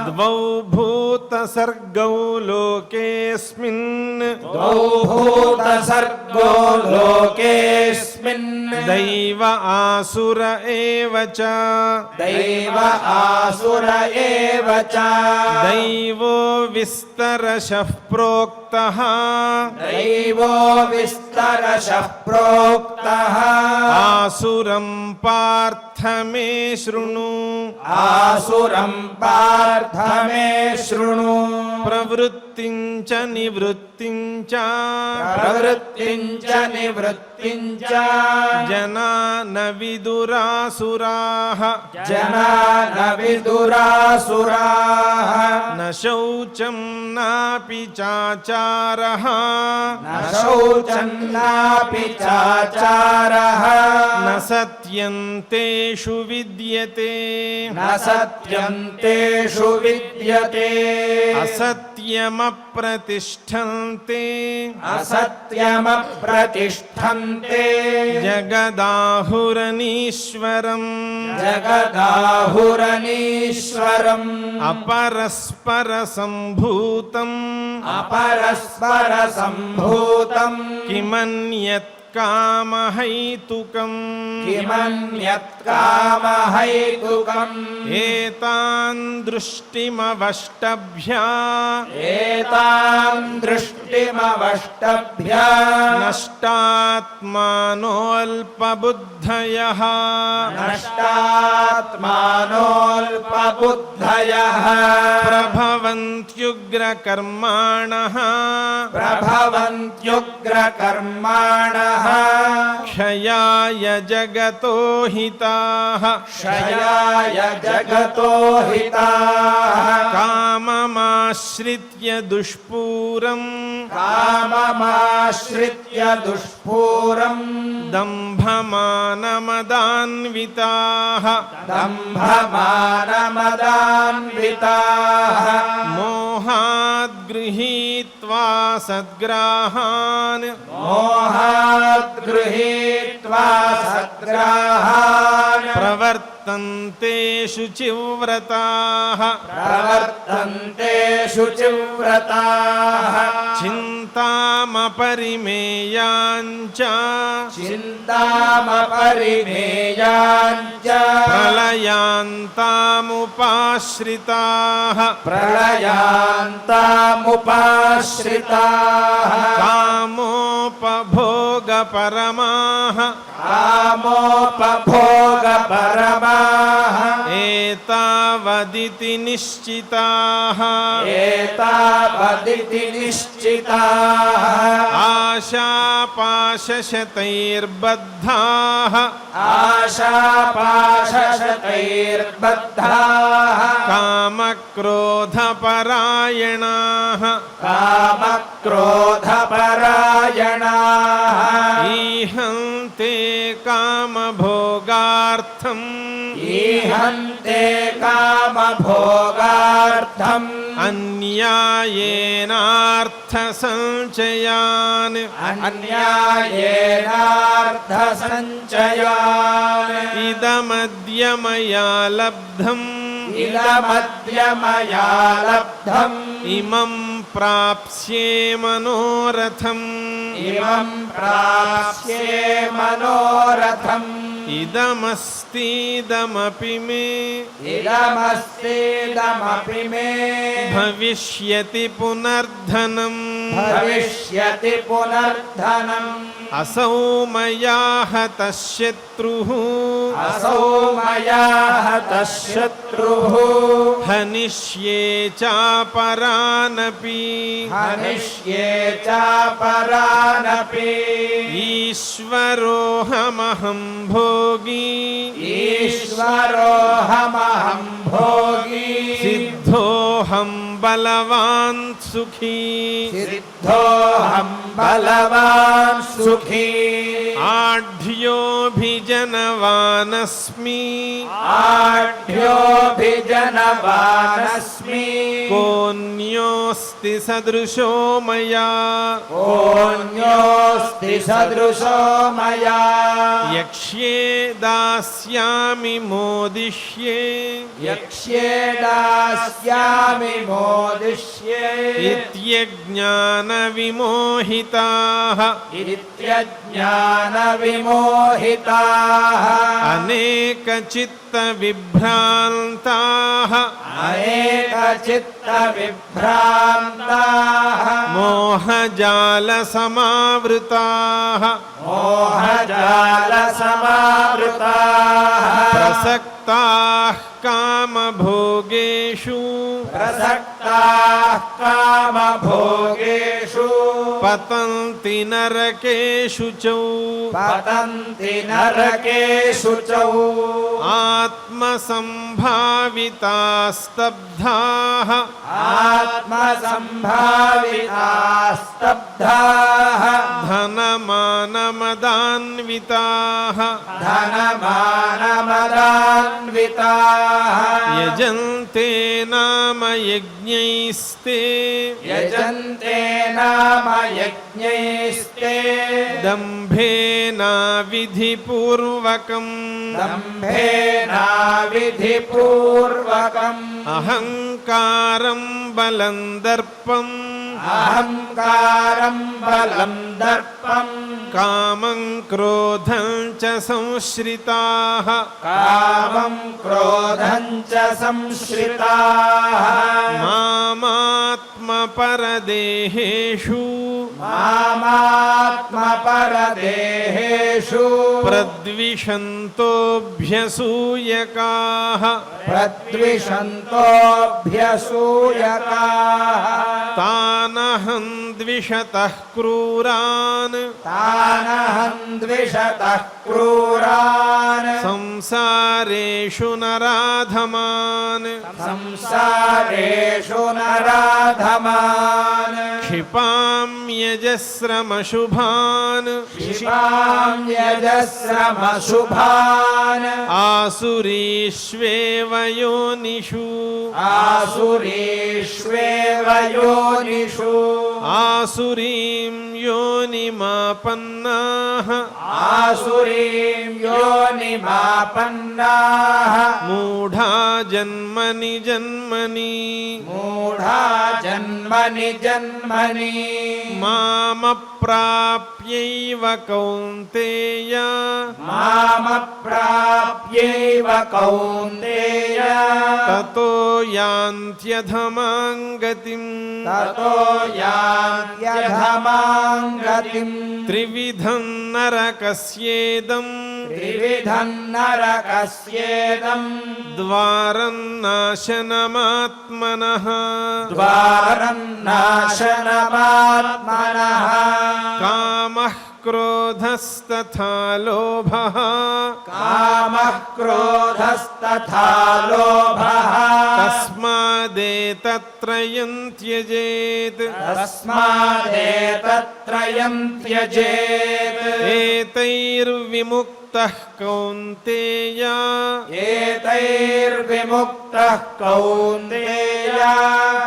ద్వౌ భూత సర్గౌ లోకేస్మిన్ ద్వౌ భూత సర్గో లోకేస్మిన్ దైవ ఆసుర ఏవ చ దైవ ఆసుర ఏవ చ దైవో విస్తరశః ప్రోక్తః దైవో విస్తరశః ప్రోక్తః ఆసురం పార్థ మే శృణు ఆసురం పార్థ మే శృణు ప్రవృత్తిం చ నివృత్తిం చ ప్రవృత్తిం చ నివృత్తిం చ జనా న విదురాసురాః జనా న విదురాసురాః న శౌచం నాపి చాచారః న శౌచం నాపి చాచారః న సత్యం తేషు విద్యతే న సత్యం తేషు విద్యతే అసత్యమప్రతిష్ఠంతే అసత్యమప్రతిష్ఠంతే జగదాహురనీశ్వరం జగదాహురనీశ్వరం అపరస్పర సంభూతం అపరస్పర సంభూతం కిమన్యత్ कामहैतुकम् किमन्यत्कामहैतुकम् एतान् दृष्टिमवष्टभ्य एतां दृष्टिमवष्टभ्य नष्टात्मानोऽल्पबुद्धयः नष्टात्मानोऽल्पबुद्धयः प्रभवन्त्युग्रकर्माणः प्रभवन्त्युग्रकर्माणः क्षयाय जगतो हिताः क्षयाय जगतो हिताः काममाश्रित्य दुष्पूरम् काममाश्रित्य दुष्पूरम् दम्भमानमदान्विताः दम्भमानमदान्विताः मोहाद् गृहीत्वा सद्ग्राहान् मोहात् गृहीत्वा सद्ग्राहान् प्रवर्तन्ते शुचिव्रताः प्रवर्तन्ते शुचिव्रताः चिन्तामपरिमेयाञ्च चिन्तामपरिमेयाञ्च प्रलयान्तामुपाश्रिताः प्रलयान्तामुपाश्रिताः कामोपभोगपरमाः कामोपभोगपरमाः एतावदिति निश्चिताः एतावदिति निश्चिताः आशापाशशतैर्बद्धाः आशापाशशतैर्बद्धाः कामक्रोधपरायणाः कामक्रोधपरायणाः ईहन्ते कामभोगार्थम् ईहन्ते कामभोगार्थम् अन्यायेनार्थसञ्चयान् अन्यायेनार्थसञ्चयान् इदमद्य मया लब्धम् इदमद्य मया लब्धम् इमं प्राप्स्ये मनोरथम् इमं प्राप्स्ये मनोरथम् इदमस्तीदमपि मे इदमस्तीदमपि मे भविष्यति पुनर्धनम् भविष्यति पुनर्धनम् असौ मया हतः शत्रुः असौ मया हतः शत्रुः हनिष्ये चापरानपि हनिष्ये चापरानपि ईश्वरोऽहमहं भोगी ईश्वरोऽहमहं भोगी सिद्धोऽहं बलवान् सुखी सिद्धोऽहं बलवान् सुखी आढ्योऽभिजनवानस्मि आढ्योऽभिजनवानस्मि कोऽन्योऽस्ति सदृशो मया कोऽन्योऽस्ति सदृशो मया यक्ष्ये दास्यामि मोदिष्ये यक्ष्ये दास्यामि मोदिष्ये इत्यज्ञानविमोहिताः इत्यज्ञानविमोहिताः अनेकचित्तविभ्रान्ताः अनेकचित्तविभ्रान्ताः मोहजालसमावृताः मोहजालसमावृताः प्रसक्ताः कामभोगेषु प्रसक्ताः कामभोगेषु पतन्ति नरकेषु च पतन्ति नरकेषु च आत्मसम्भावितास्तब्धाः आत्मसम्भावितास्तब्धाः धनमानमदान्विताः धनमानमदान्विताः यजन्ते नाम यज्ञैस्ते यजन्ते नाम यज्ञैस्ते दम्भेनाविधिपूर्वकम् दम्भेनाविधिपूर्वकम् अहङ्कारं बलं दर्पम् अहङ्कारं बलं दर्पम् पुष्पम् कामं क्रोधं च संश्रिताः कामं क्रोधं च संश्रिताः मामात्मपरदेहेषु मामात्मपरदेहेषु प्रद्विषन्तोऽभ्यसूयकाः प्रद्विषन्तोऽभ्यसूयकाः तानहं द्विषतः क्रूरान् तानहं द्विषतः क्रूरान् संसारेषु नराधमान् संसारेषु नराधमान् क्षिपाम्यजस्रमशुभान् क्षिपां यजस्रमशुभान् आसुरीष्वेव योनिषु आसुरीष्वेव योनिषु आसुरीं योनिमापन्नाः आसुरीं योनिमापन्नाः मूढा जन्मनि जन्मनि मूढा जन्मनि जन्मनि मामप्राप्यैव कौन्तेय मामप्राप्यैव कौन्तेय ततो यान्त्यधमां गतिम् ततो यान्त्यधमां गतिम् त्रिविधं नरकस्येदम् त्रिविधं नरकस्येदम् द्वारं नाशनमात्मनः द्वारं नाशनमात्मनः कामः क्रोधस्तथा लोभः कामः क्रोधस्तथा लोभः तस्मादेतत्त्रयं त्यजेत् तस्मादेतत्त्रयं त्यजेत् एतैर्विमुक्तः कौन्तेय एतैर्विमुक्तः कौन्तेय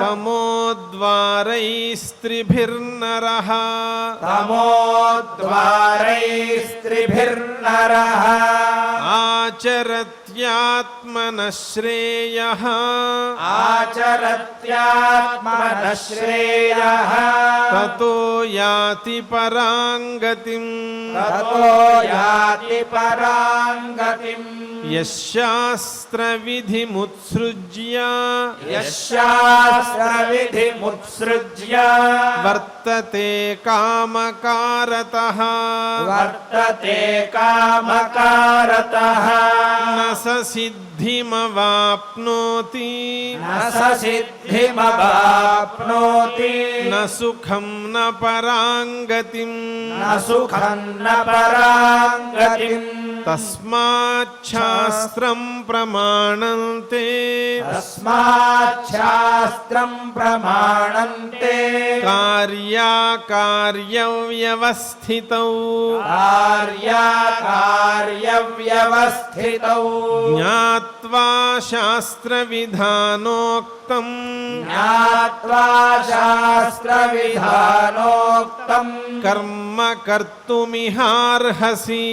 तमोद्वारैस्त्रिभिर्नरः तमोद्वारैस्त्रिभिर्नरः आचरत्यात्मनः श्रेयः आचरत्यात्मनः श्रेयः ततो याति परां गतिम् ततो याति परां गतिम् यशास्त्रविधिमुत्सृज्य यशास्त्रविधिमुत्सृज्य वर्तते कामकारतः वर्तते कामकारतः न स सिद्धिमवाप्नोति न स सिद्धिमवाप्नोति न सुखं न परां गतिम् न सुखं न परां गतिम् तस्माच्छास्त्रं प्रमाणन्ते तस्माच्छास्त्रं प्रमाणन्ते कार्याकार्यव्यवस्थितौ कार्याकार्यव्यवस्थितौ ज्ञात्वा शास्त्रविधानोक्तम् ज्ञात्वा शास्त्रविधानोक्तम् कर्म कर्तुमिहार्हसि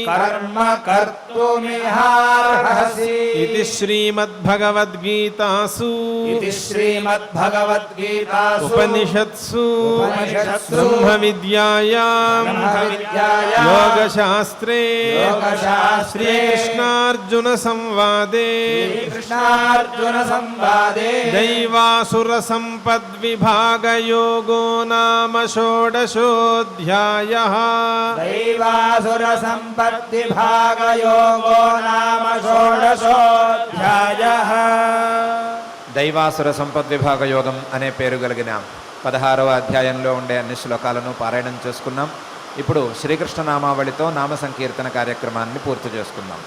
कर्म कर्तुमिहार्हसि इति श्रीमद्भगवद्गीतासु इति श्रीमद्भगवद्गीतासु उपनिषत्सु उपनिषत्सु ब्रह्मविद्यायां ब्रह्मविद्यायां योगशास्त्रे योगशास्त्रे श्रीकृष्णार्जुनसंवादे श्रीकृष्णार्जुनसंवादे दैवासुरसम्पद्विभागयोगो नाम षोडशोऽध्यायः दैवासुरसम्पद्विभागयोगो नाम षोडशोऽध्यायः దైవాసుర సంపద్విభాగ యోగం అనే పేరు కలిగిన 16వ అధ్యాయంలో ఉండే అన్ని శ్లోకాలను పారాయణం చేసుకున్నాం. ఇప్పుడు శ్రీకృష్ణ నామావళితో నామ సంకీర్తన కార్యక్రమాన్ని పూర్తి చేసుకుందాం.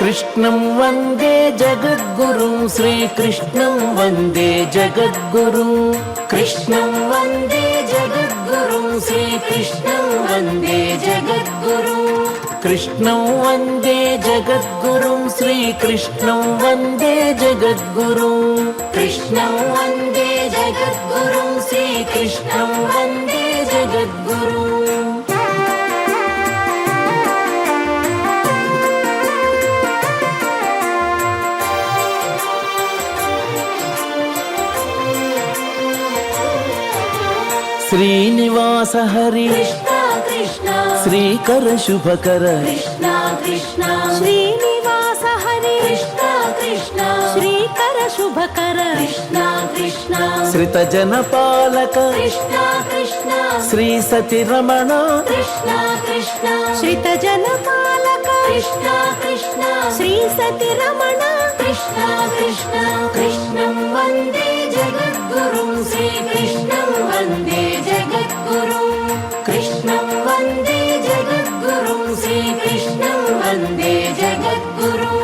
कृष्णं वन्दे जगद्गुरुं श्रीकृष्णं वन्दे जगद्गुरुं कृष्णं वन्दे जगद्गुरुं श्रीकृष्णं वन्दे जगद्गुरुं कृष्णं वन्दे जगद्गुरुं श्रीकृष्णं वन्दे जगद्गुरुं कृष्णं वन्दे जगद्गुरुं श्रीकृष्णं वन्दे जगद्गुरुं శ్రీనివాస హరి కృష్ణ కృష్ణ శ్రీకర శుభకర కృష్ణ కృష్ణ శ్రీనివాస హరి కృష్ణ కృష్ణ శ్రీకర శుభకర కృష్ణ కృష్ణ శ్రిత జనపాలక కృష్ణ కృష్ణ శ్రీ సతి రమణ కృష్ణ కృష్ణ శ్రిత జనపాలక కృష్ణ కృష్ణ శ్రీ సతి రమణ కృష్ణ కృష్ణ కృష్ణం వందే జగద్గురుం శ్రీకృష్ణం వందే జగద్గురుం కృష్ణం వందే జగద్గురుం శ్రీకృష్ణం వందే జగద్గురుం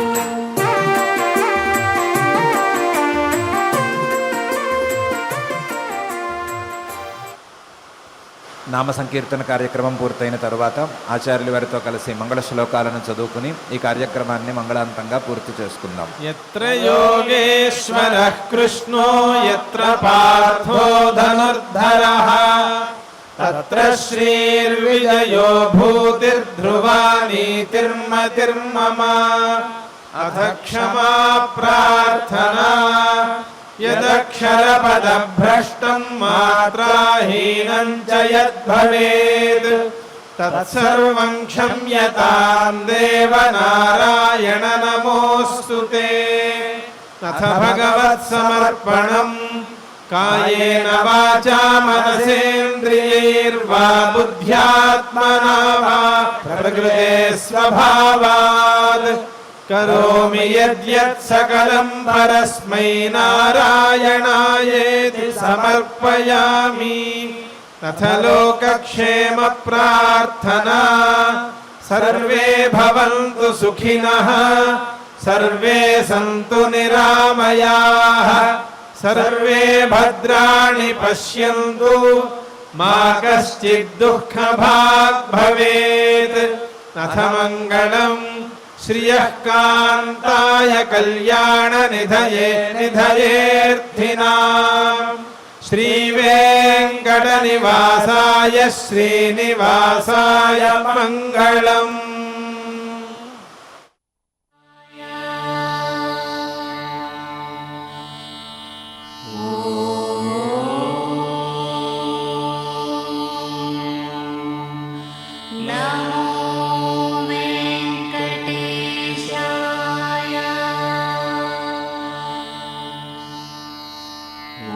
నామ సంకీర్తన కార్యక్రమం పూర్తయిన తరువాత ఆచార్యుల వారితో కలిసి మంగళ శ్లోకాలను చదువుకుని ఈ కార్యక్రమాన్ని మంగళాంతంగా పూర్తి చేసుకుందాం. यत्र योगेश्वरः कृष्णो यत्र पार्थो धनुर्धरः तत्र श्रीर्विजयो भूतिर्ध्रुवा नीतिर्मतिर्मम अथ क्षमा प्रार्थना यदक्षरपदभ्रष्टं मात्राहीनं च यद्भवेत् तत्सर्वं क्षम्यतां देव नारायण नमोऽस्तु ते. अथ भगवत्समर्पणम् कायेन वाचा मनसेन्द्रियैर्वा बुद्ध्यात्मना वा प्रकृते स्वभावात् करोमि यद्यत् सकलं परस्मै नारायणायेति समर्पयामि. अथ लोकक्षेम प्रार्थना सर्वे भवन्तु सुखिनः सर्वे सन्तु निरामयाः सर्वे भद्राणि पश्यन्तु मा कश्चित् दुःखभाग् भवेत्. अथ मङ्गलम् श्रियः कान्ताय कल्याणनिधये निधयेऽर्थिनाम् श्रीवेङ्कटनिवासाय श्रीनिवासाय मङ्गलम्. ఓ